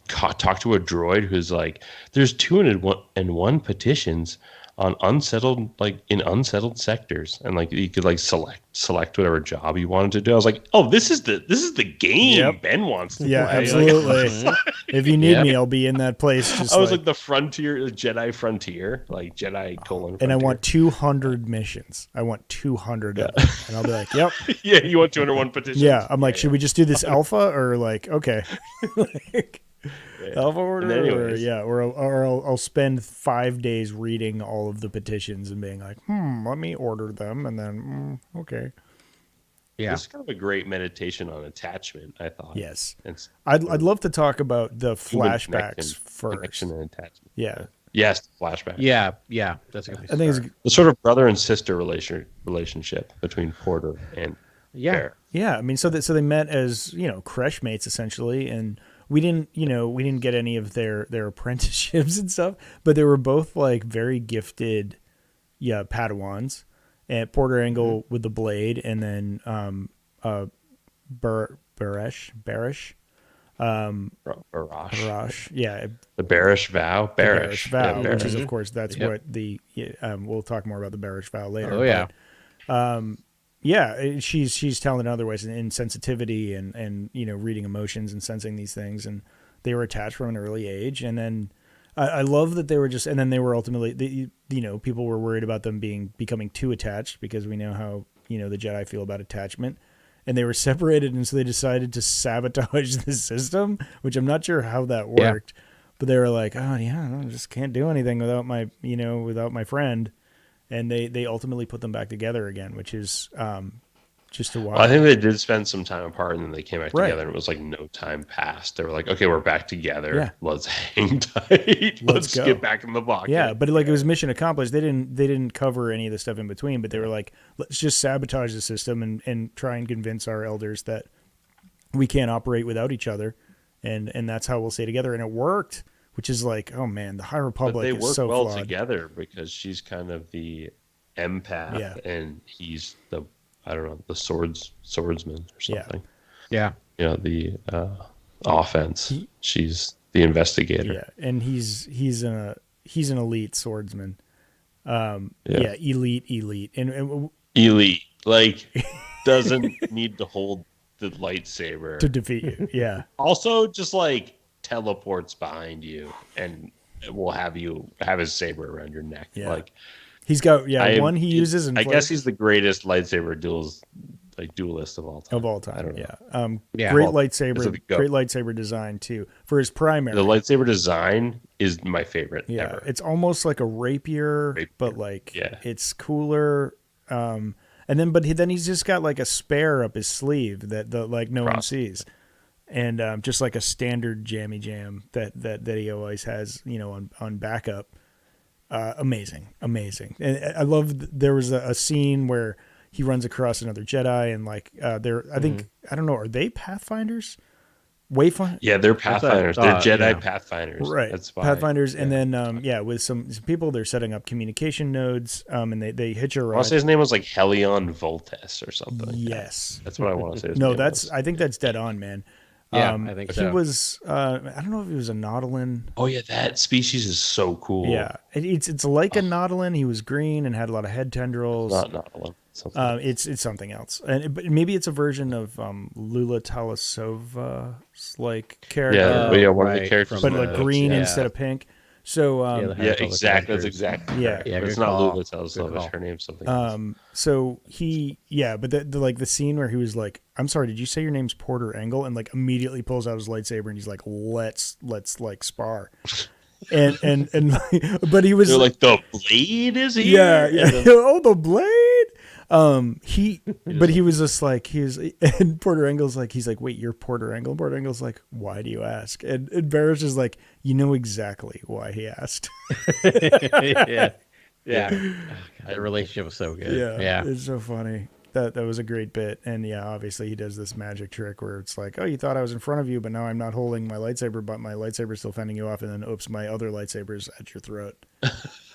talk to a droid who's like, there's 201 petitions on unsettled sectors, and like you could like select whatever job you wanted to do. I was like, oh, this is the game Ben wants to play. Absolutely. If you need me, I'll be in that place. I was like the Jedi Frontier, like Jedi : Frontier. And I want 200 missions. I want 200 of them. And I'll be like, yep. Yeah, you want 201 petitions? Yeah, I'm like, should we just do this alpha, or like, okay. Alpha order, or I'll spend 5 days reading all of the petitions and being like, let me order them, and then okay. Yeah, it's kind of a great meditation on attachment, I thought. Yes, I'd love to talk about the flashbacks first. Connection and attachment. Yeah. Yes, flashback. Yeah, that's a good I think it's the sort of brother and sister relationship between Porter and Bear. Yeah. I mean, so they met as creche mates essentially, and we didn't get any of their apprenticeships and stuff, but they were both like very gifted, Padawans. And Porter Engle with the blade, and then Barish. Barash. Yeah. The Barish vow. Barish vow, Yeah, which is, of course, that's what the we'll talk more about the Barish vow later. Oh, yeah. But, she's talented in other ways, in sensitivity and reading emotions and sensing these things, and they were attached from an early age. And then I love that they were just, and then they were ultimately, people were worried about them becoming too attached, because we know how the Jedi feel about attachment. And they were separated, and so they decided to sabotage the system, which I'm not sure how that worked. Yeah. But they were like, oh yeah, I just can't do anything without my friend. And they ultimately put them back together again, which is just a while. Well, I think they did spend some time apart, and then they came back Right. together, and it was like no time passed. They were like, okay, we're back together. Yeah. Let's hang tight. Let's go. get back in the pocket. Yeah, but like it was mission accomplished. They didn't cover any of the stuff in between, but they were like, let's just sabotage the system and try and convince our elders that we can't operate without each other, and that's how we'll stay together. And it worked, which is like, oh man, the High Republic But they is work so well flawed. together because she's kind of the empath, Yeah. and he's the, I don't know, the swordsman or something. Yeah. You know, the offense. She's the investigator. Yeah, and he's an elite swordsman. Elite, and Elite, like doesn't need to hold the lightsaber to defeat you. Yeah, Also, just like teleports behind you and will have his saber around your neck. Yeah. Like he's got one he uses. In I guess he's the greatest lightsaber duelist of all time. of all time. I don't know. Yeah, great Well, so lightsaber, the go- great lightsaber design too for his primary. The lightsaber design is my favorite Yeah, ever. it's almost like a rapier, but like it's cooler. And then, then he's just got like a spare up his sleeve that no one sees, and just like a standard jammy jam that he always has, on backup. Amazing. And I love there was a scene where he runs across another Jedi, and like I think I don't know, are they Pathfinders? Wayfinder? Yeah, they're Pathfinders. They're Jedi yeah. Pathfinders. Right, That's fine. Pathfinders, and then with some people, they're setting up communication nodes, and they hitch a I want ride. to say his name was like Helion Voltes or something. Like Yes, that's what I want to say. His no, name was. I think that's dead on, man. Yeah, I think he so. was. I don't know if he was a Nautolan. Oh yeah, that species is so cool. Yeah, it's like a Nautolan. He was green and had a lot of head tendrils. Not one. It's something else, but maybe it's a version of Lula Talasova's like character. Yeah, one of the right, characters, but in like the- green yeah. instead of pink. So Yeah, exactly. That's exactly. Yeah. Right. Yeah, But it's good not call. Lula Tells Good Love. call. Her name's something else. so but the like the scene where he was like, I'm sorry, did you say your name's Porter Engle? And like immediately pulls out his lightsaber and he's like, let's like spar. And but he was They're like, the blade is here. yeah. And then- Oh, the blade. But he was just like, and Porter Engle's like, he's like, wait, you're Porter Engle? Porter Engle's like, why do you ask? And Barrish is like, you know exactly why he asked. yeah. The relationship was so good. Yeah. It's so funny. That was a great bit. And yeah, obviously he does this magic trick where it's like, oh, you thought I was in front of you, but now I'm not holding my lightsaber, but my lightsaber's still fending you off, and then oops, my other lightsaber's at your throat.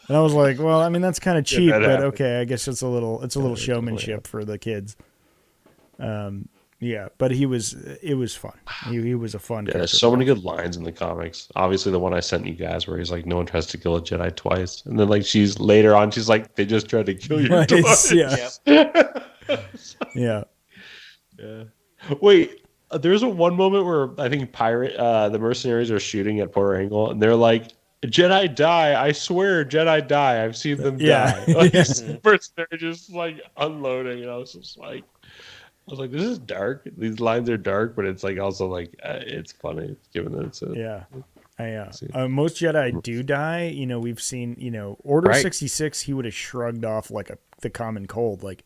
And I was like, well, I mean, that's kind of cheap, that but happened. okay, I guess it's a little showmanship for the kids. Yeah, but it was fun. He was a fun Yeah, character. there's so many good lines in the comics. Obviously, the one I sent you guys where he's like, "No one tries to kill a Jedi twice," and then like she's later on, she's like, "They just tried to kill you Right, twice." Yeah. Wait, there's one moment where I think the mercenaries are shooting at Porter Engle, and they're like, "Jedi die! I swear, Jedi die! I've seen them Yeah. die." Like, the mercenaries just like unloading, and I was like, "This is dark. These lines are dark, but it's like also like it's funny given that it's a Most Jedi do die. We've seen, Order Right. 66, he would have shrugged off like the common cold. Like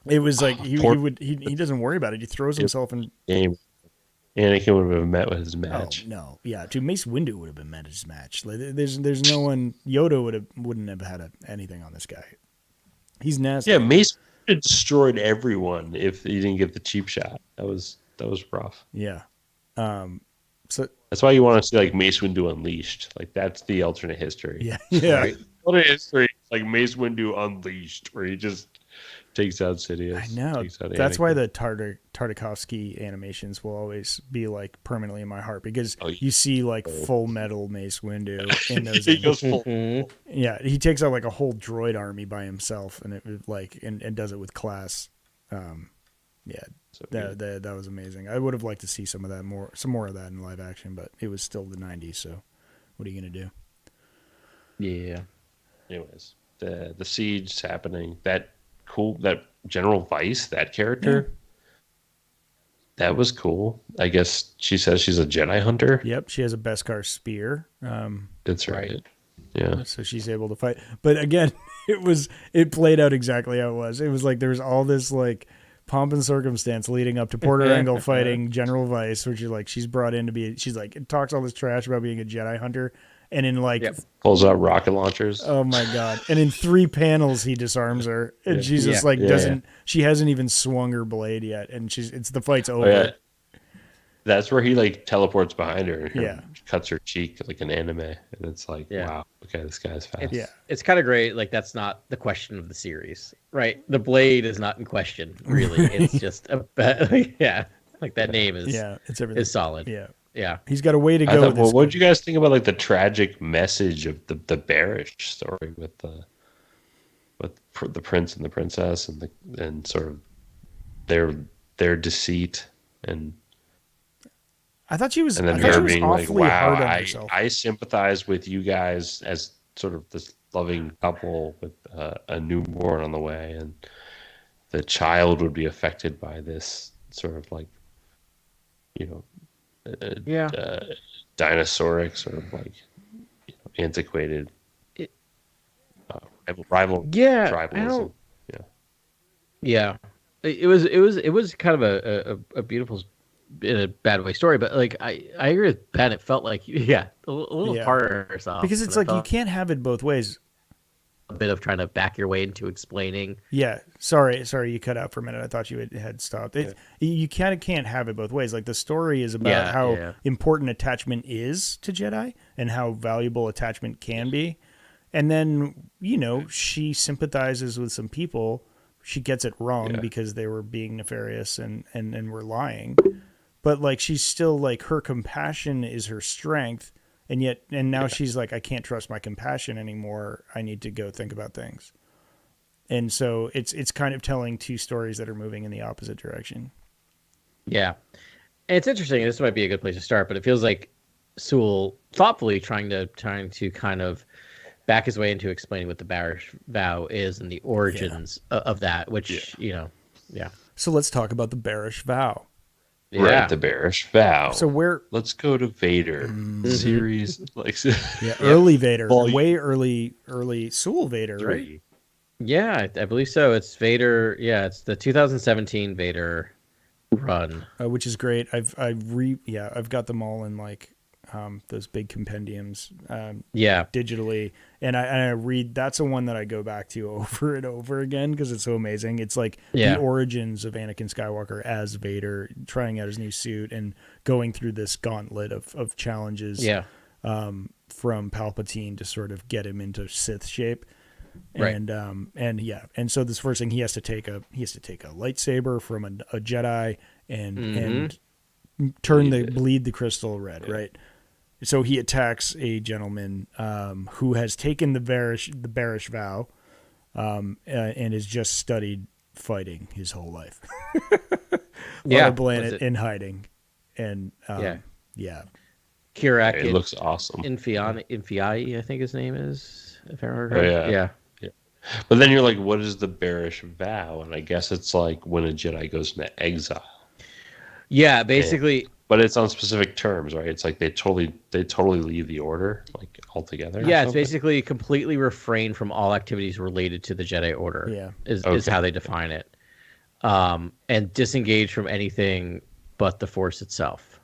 it was like he doesn't worry about it. He throws himself in. game. Anakin would have met with his match. Oh no, yeah, dude, Mace Windu would have been met his match. Like, there's no one. Yoda wouldn't have had anything on this guy. He's nasty. Yeah, Mace destroyed everyone if he didn't get the cheap shot. That was rough. Yeah. So That's why you want to see like Mace Windu Unleashed. Like that's the alternate history. yeah. Right? Alternate history is like Mace Windu Unleashed, where he just takes out Sidious. I know. takes out That's Anakin. why the Tartakovsky animations will always be like permanently in my heart, because you see like Full Metal Mace Windu in those. he goes images. full. Yeah, he takes out like a whole droid army by himself, and and does it with class. That was amazing. I would have liked to see some more of that in live action, but it was still the 90s. So, what are you gonna do? Yeah. Anyways, the siege's happening. That General Vice, that character. That was cool. I guess she says she's a Jedi hunter. Yep, she has a Beskar spear. That's right. Yeah. So she's able to fight. But again, it played out exactly how it was. It was like there was all this like pomp and circumstance leading up to Porter Engle fighting General Vice, which is like she's brought in to be. She's like it talks all this trash about being a Jedi hunter, and in like pulls out rocket launchers. Oh my god! And in 3 panels he disarms her, and she's just like doesn't. She hasn't even swung her blade yet, and the fight's over. Oh, yeah. That's where he like teleports behind her and cuts her cheek like an anime, and it's like, wow, okay, this guy's fast. It's kind of great. Like that's not the question of the series, right? The blade is not in question, really. It's just like that name is it's everything. Is solid. Yeah. He's got a way to go. Thought, well, what did you guys think about like the tragic message of the Barish story with the prince and the princess and sort of their deceit and. I thought she was. And then her being like, "Wow, I sympathize with you guys as sort of this loving couple with a newborn on the way, and the child would be affected by this sort of like, dinosauric sort of like antiquated rival tribalism." Yeah, it was kind of a beautiful. In a bad way story, but like I agree with Ben. It felt like a little harder herself because it's like you can't have it both ways. A bit of trying to back your way into explaining. Yeah, sorry, you cut out for a minute. I thought you had stopped. You can't have it both ways. Like the story is about how important attachment is to Jedi and how valuable attachment can be, and then she sympathizes with some people. She gets it wrong because they were being nefarious and were lying. But like she's still like her compassion is her strength, and now she's like, I can't trust my compassion anymore. I need to go think about things. And so it's kind of telling 2 stories that are moving in the opposite direction. Yeah, and it's interesting. This might be a good place to start, but it feels like Sewell thoughtfully trying to kind of back his way into explaining what the Barish vow is and the origins of that, which So let's talk about the Barish vow. Right, the Barish vow. So let's go to Vader series, like early Vader, way early Sewell Vader, 3. Right? Yeah, I believe so. It's Vader. Yeah, it's the 2017 Vader run, which is great. I've got them all in like those big compendiums, digitally, and I read. That's the one that I go back to over and over again because it's so amazing. It's like the origins of Anakin Skywalker as Vader, trying out his new suit and going through this gauntlet of challenges, from Palpatine to sort of get him into Sith shape. And so this first thing he has to take a lightsaber from a Jedi and bleed the crystal red, right? So he attacks a gentleman who has taken the Barish vow and has just studied fighting his whole life on a planet in hiding. And Kirak, it looks awesome. Infiai, I think his name is, if I remember. Yeah. But then you're like, what is the Barish vow? And I guess it's like when a Jedi goes into exile. Yeah, basically. But it's on specific terms, right? It's like they totally leave the order, like altogether. Yeah, it's basically completely refrain from all activities related to the Jedi Order. Yeah, is how they define it, and disengage from anything but the Force itself.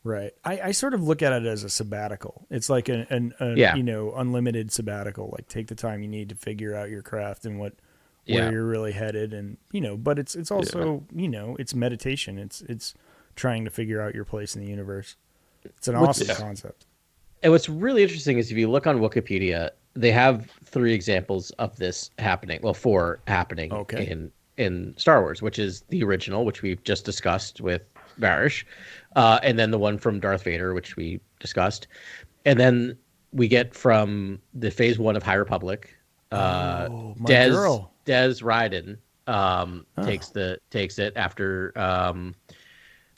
Right. I sort of look at it as a sabbatical. It's like an unlimited sabbatical. Like take the time you need to figure out your craft and where you're really headed, and But it's also it's meditation. It's trying to figure out your place in the universe. It's an awesome concept. And what's really interesting is if you look on Wikipedia, they have 3 examples of this happening. Well, 4 happening in Star Wars, which is the original, which we've just discussed with Barish, and then the one from Darth Vader, which we discussed, and then we get from the Phase 1 of High Republic. Des Ryden takes it after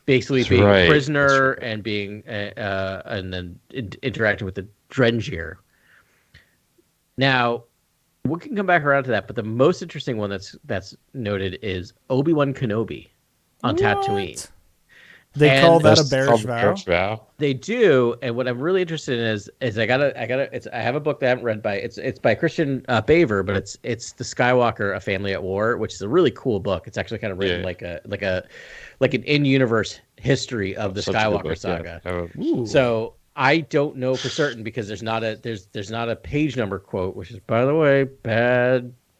basically being a prisoner and being and then interacting with the Drengir. Now, we can come back around to that, but the most interesting one that's noted is Obi-Wan Kenobi on Tatooine. They call that a That's bearish called the vow. Bearish Vow. They do, and what I'm really interested in is I have a book that I haven't read by it's by Christian Baver, but it's the Skywalker: A Family at War, which is a really cool book. It's actually kind of written like an in-universe history of the Such a good Skywalker book, saga. Yeah. So I don't know for certain because there's not a page number quote, which is, by the way,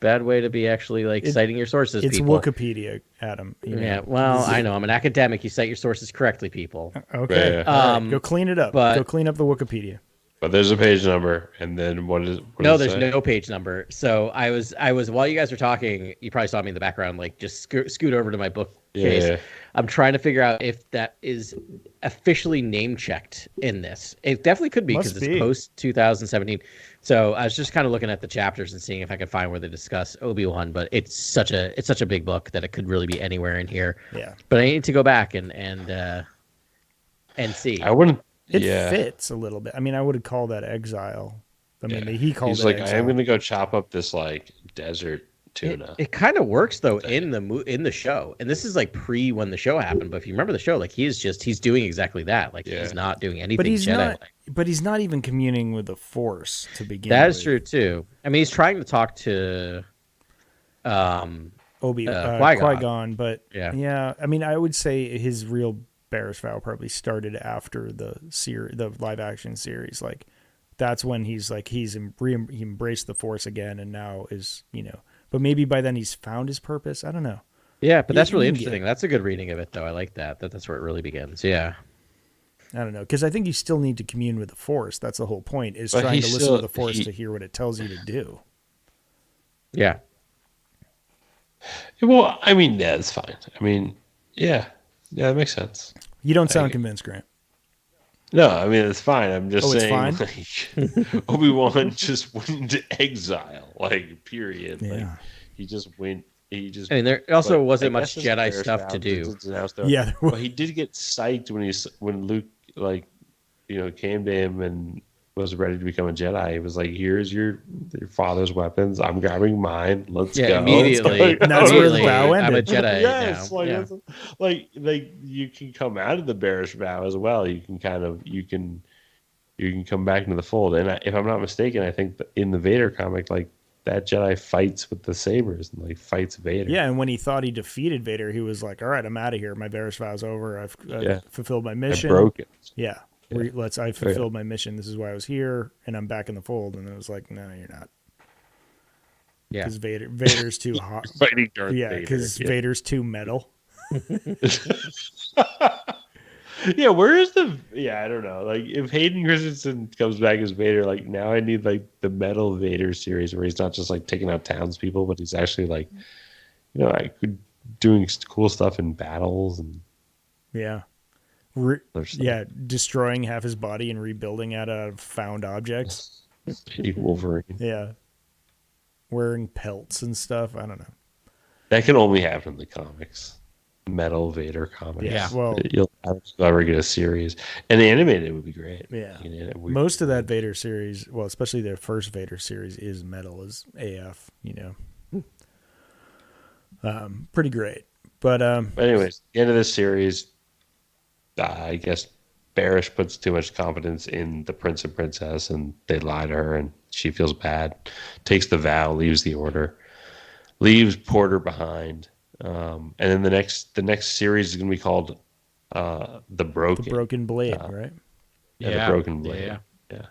bad way to be actually like citing your sources. It's people. Wikipedia, Adam. Yeah, well, I know I'm an academic. You cite your sources correctly, people. Okay. Yeah. All right. Go clean it up. but- Go clean up the Wikipedia. But there's a page number, and then what No, does it there's say? no page number. So I was while you guys were talking, you probably saw me in the background, like just scoot over to my bookcase. Yeah. I'm trying to figure out if that is officially name checked in this. It definitely could be Must because be. it's post 2017. So I was just kind of looking at the chapters and seeing if I could find where they discuss Obi-Wan, but it's such a big book that it could really be anywhere in here. Yeah. But I need to go back and see. I wouldn't. It yeah. fits a little bit. I mean, I would call that exile. I mean, he called He's it like, exile. I'm going to go chop up this like desert tuna. It kind of works though in the show, and this is like pre when the show happened. But if you remember the show, like he's doing exactly that. Like he's not doing anything. But he's Jedi not. But he's not even communing with the Force to begin. That is with. true too. I mean, he's trying to talk to Qui-Gon, but Yeah. I mean, I would say his real bearish vow probably started after the live action series. Like that's when he embraced the Force again, and now is But maybe by then he's found his purpose. I don't know. Yeah, but that's really Yeah. interesting. That's a good reading of it, though. I like that. That's where it really begins. Yeah. I don't know, because I think you still need to commune with the Force. That's the whole point, is But trying to he listen still- to the Force he- to hear what it tells you to do. Yeah. Well, I mean, yeah, it's fine. I mean, yeah, that makes sense. You don't sound agree. convinced, Grant. No, I mean it's fine. I'm just It's saying, fine? like, Obi-Wan just went into exile, like period. Like Yeah. he just went. He just. I mean, there also but wasn't I much guess Jedi Bearish stuff Vow to do. was announced, though. Yeah, there was. But he did get psyched when Luke came to him and was ready to become a Jedi. He was like, "Here's your father's weapons. I'm grabbing mine. Let's go." Immediately. That's where the immediately, vow I'm a ended. Jedi Yes, now. like, Yeah. that's- like you can come out of the bearish vow as well. You can you can come back into the fold. And if I'm not mistaken, I think that in the Vader comic, like that Jedi fights with the sabers and like fights Vader. Yeah, and when he thought he defeated Vader, he was like, "All right, I'm out of here. My bearish vow's over. I've fulfilled my I mission. broke it. Yeah, I fulfilled my mission. This is why I was here, and I'm back in the fold." And it was like, "No, you're not." Yeah. Because Vader's too hot. Fighting Darth Yeah, Vader. because Vader's too metal. Yeah, where is the? Yeah, I don't know. Like, if Hayden Christensen comes back as Vader, like now I need like the Metal Vader series where he's not just like taking out townspeople, but he's actually like, like doing cool stuff in battles and Yeah. other stuff. Yeah, destroying half his body and rebuilding out of found objects. Wolverine. Yeah. Wearing pelts and stuff. I don't know. That can only happen in the comics. Metal Vader comics. Yeah. Well, You'll never get a series. And the animated would be great. yeah. Most Most of that Vader series, well, especially their first Vader series, is metal as AF, Pretty great. But anyways, the end of this series, I guess Barish puts too much confidence in the prince and princess, and they lie to her, and she feels bad, takes the vow, leaves the order, leaves Porter behind. And then the next series is going to be called The Broken. the Broken Blade, right? The Broken Blade. Yeah.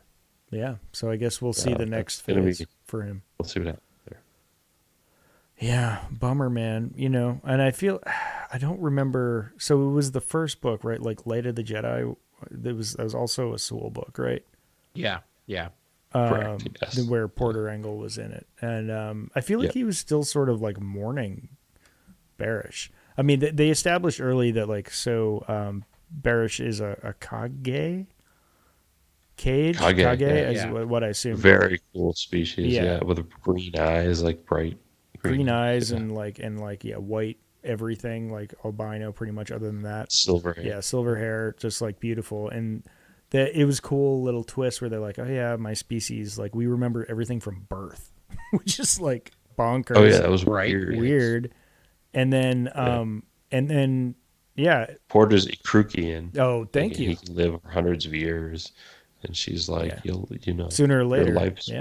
Yeah. So I guess we'll see the next gonna phase be- for him. We'll see what happens there. Yeah, bummer, man. And I feel I don't remember. So it was the first book, right? Like Light of the Jedi. That was also a Sewell book, right? Yeah. Yeah. Correct, yes. Where Porter Engel was in it, and I feel like he was still sort of like mourning Barish. I mean, they established early that Barish is a Kage. Kage is yeah. what I assume. Very cool species. Yeah. Yeah, with green eyes, like bright Green eyes and white everything, like albino, pretty much. Other than that, silver hair. yeah, silver hair, just like beautiful. And it was cool little twist where they're like, "Oh yeah, my species, like we remember everything from birth," which is like bonkers. Oh yeah, that was Right. weird. weird. And then Yeah. Porter's Ikrukian. Oh, thank you. He can live for hundreds of years, and she's like, you'll, sooner or later. Your life's,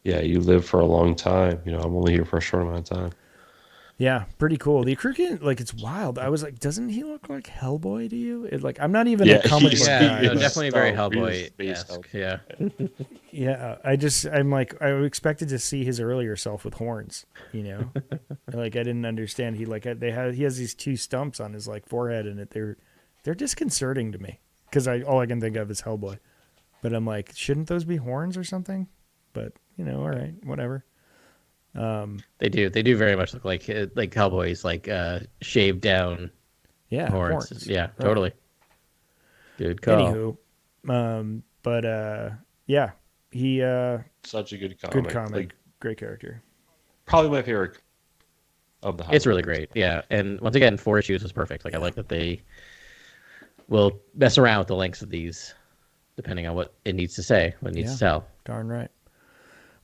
you live for a long time. I'm only here for a short amount of time. Yeah, pretty cool. The Ikrukian, like, it's wild. I was like, doesn't he look like Hellboy to you? I'm not even a comic book guy. Yeah, definitely very Hellboy-esque. Yeah. Yeah, I'm like, I expected to see his earlier self with horns, Like, I didn't understand. He has these two stumps on his like forehead, and they're disconcerting to me because all I can think of is Hellboy. But I'm like, shouldn't those be horns or something? But all right, whatever. They do very much look like Hellboy's like shaved down horns. Yeah, right. Totally. Good call. Anywho, he such a good comic. Good comic, great character. Probably my favorite of the. It's really great. Yeah, and once again, 4 issues was perfect. Like I like that they will mess around with the lengths of these, depending on what it needs to say, what it needs to tell. Darn right.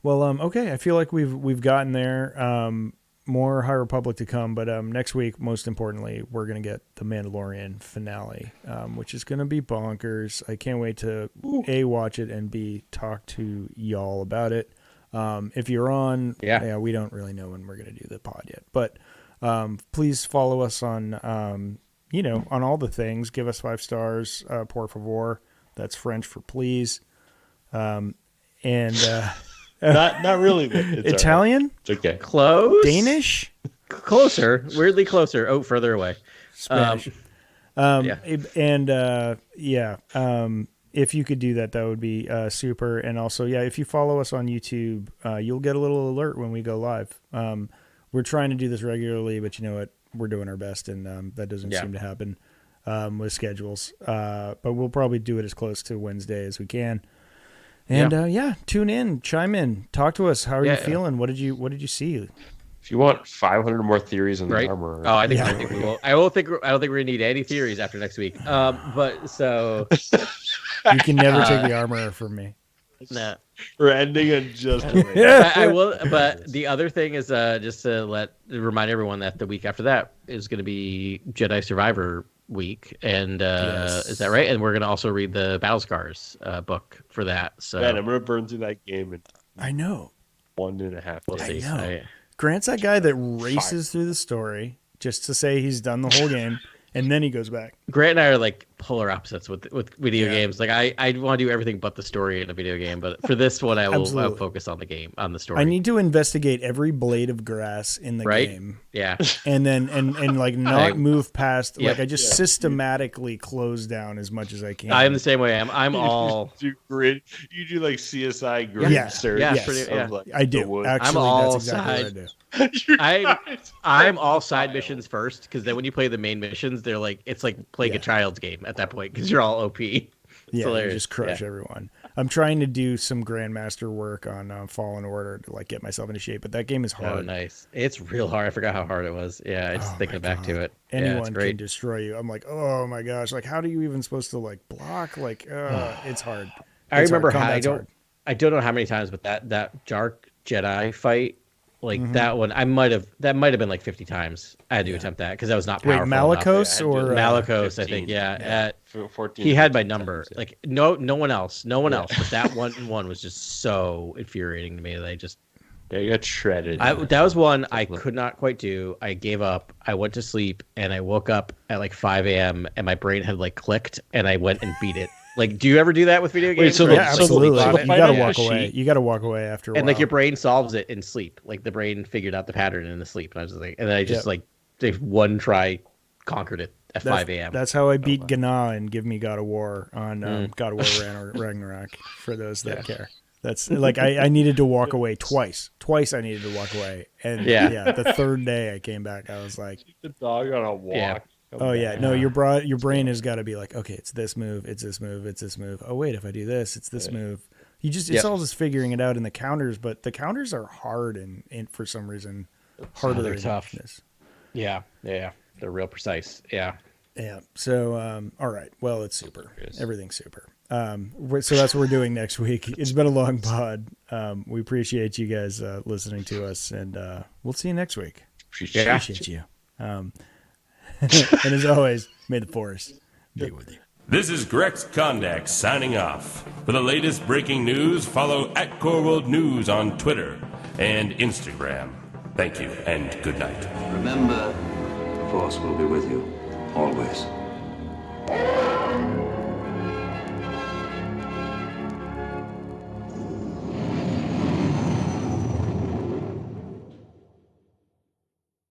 Well, okay. I feel like we've gotten there. More High Republic to come, but next week, most importantly, we're gonna get the Mandalorian finale, which is gonna be bonkers. I can't wait to A, watch it, and B, talk to y'all about it. If you're on, we don't really know when we're gonna do the pod yet, but please follow us on on all the things. Give us 5 stars, por favor. That's French for please, and. Not really. It's Italian? Right. It's okay. Close. Danish? Closer. Weirdly closer. Oh, further away. Spanish. If you could do that, that would be super. And also, if you follow us on YouTube, you'll get a little alert when we go live. We're trying to do this regularly, but you know what? We're doing our best, and that doesn't seem to happen with schedules. But we'll probably do it as close to Wednesday as we can. And tune in, chime in, talk to us. How are you feeling? What did you see? If you want 500 more theories on the armor, I think we will. I don't think we're gonna need any theories after next week. But so you can never take the armor from me. Nah. We're ending it just. I will. But the other thing is just to remind everyone that the week after that is going to be Jedi Survivor week, and is that right? And we're going to also read the Battle Scars book for that. So man, I'm going to burn through that game in I know 1.5 days. I know. Grant's that guy that races through the story just to say he's done the whole game, and then he goes back. Grant and I are like polar opposites with video games. Like I want to do everything but the story in a video game, but for this one, I'll focus on the game, on the story. I need to investigate every blade of grass in the game. Yeah, and then and like not move past. Like I just systematically close down as much as I can. I am the same way. I'm all you do like CSI grid search. I do. Actually, I'm all that's exactly what I do. I'm all side missions first, because then when you play the main missions, they're like it's like playing a child's game at that point, because you're all OP. You just crush everyone. I'm trying to do some Grandmaster work on Fallen Order to like get myself into shape, but that game is hard. Oh, nice. It's real hard. I forgot how hard it was. Yeah, I just thinking back to it. Anyone can destroy you. I'm like, oh my gosh, like how do you even supposed to like block? Like, it's hard. I remember how I don't know how many times, but that Dark Jedi fight. Like that one, that might have been like 50 times I had to attempt that, because I was not powerful. Wait, Malicos or Malicos? 15, I think. At 14. He had my number. Yeah. Like no one else. But that one was just so infuriating to me that I just. Yeah, you got shredded. That was one I could not quite do. I gave up. I went to sleep, and I woke up at like 5 a.m. and my brain had like clicked, and I went and beat it. Like, do you ever do that with video games? Wait, absolutely. You gotta walk away. You gotta walk away after a while. And like your brain solves it in sleep. Like the brain figured out the pattern in the sleep. And I was just like, and then I just they one try conquered it at 5 a.m. That's how I beat Gana and Give Me God of War on God of War Ragnarok. For those that care, that's like I needed to walk away twice. Twice I needed to walk away, and the third day I came back. I was like, the dog on a walk. Yeah. Oh yeah, no, your brain has got to be like, okay, it's this move, it's this move, it's this move. Oh wait, if I do this, it's this move. It's all just figuring it out in the counters, but the counters are hard and for some reason harder than tough. Yeah, they're real precise. Yeah. So all right, well, it's super. Everything's super. So that's what we're doing next week. It's been a long pod. We appreciate you guys listening to us, and we'll see you next week. Appreciate you. And as always, may the force be with you. This is Grex Kondak signing off. For the latest breaking news, follow @CoreWorldNews on Twitter and Instagram. Thank you and good night. Remember, the Force will be with you always.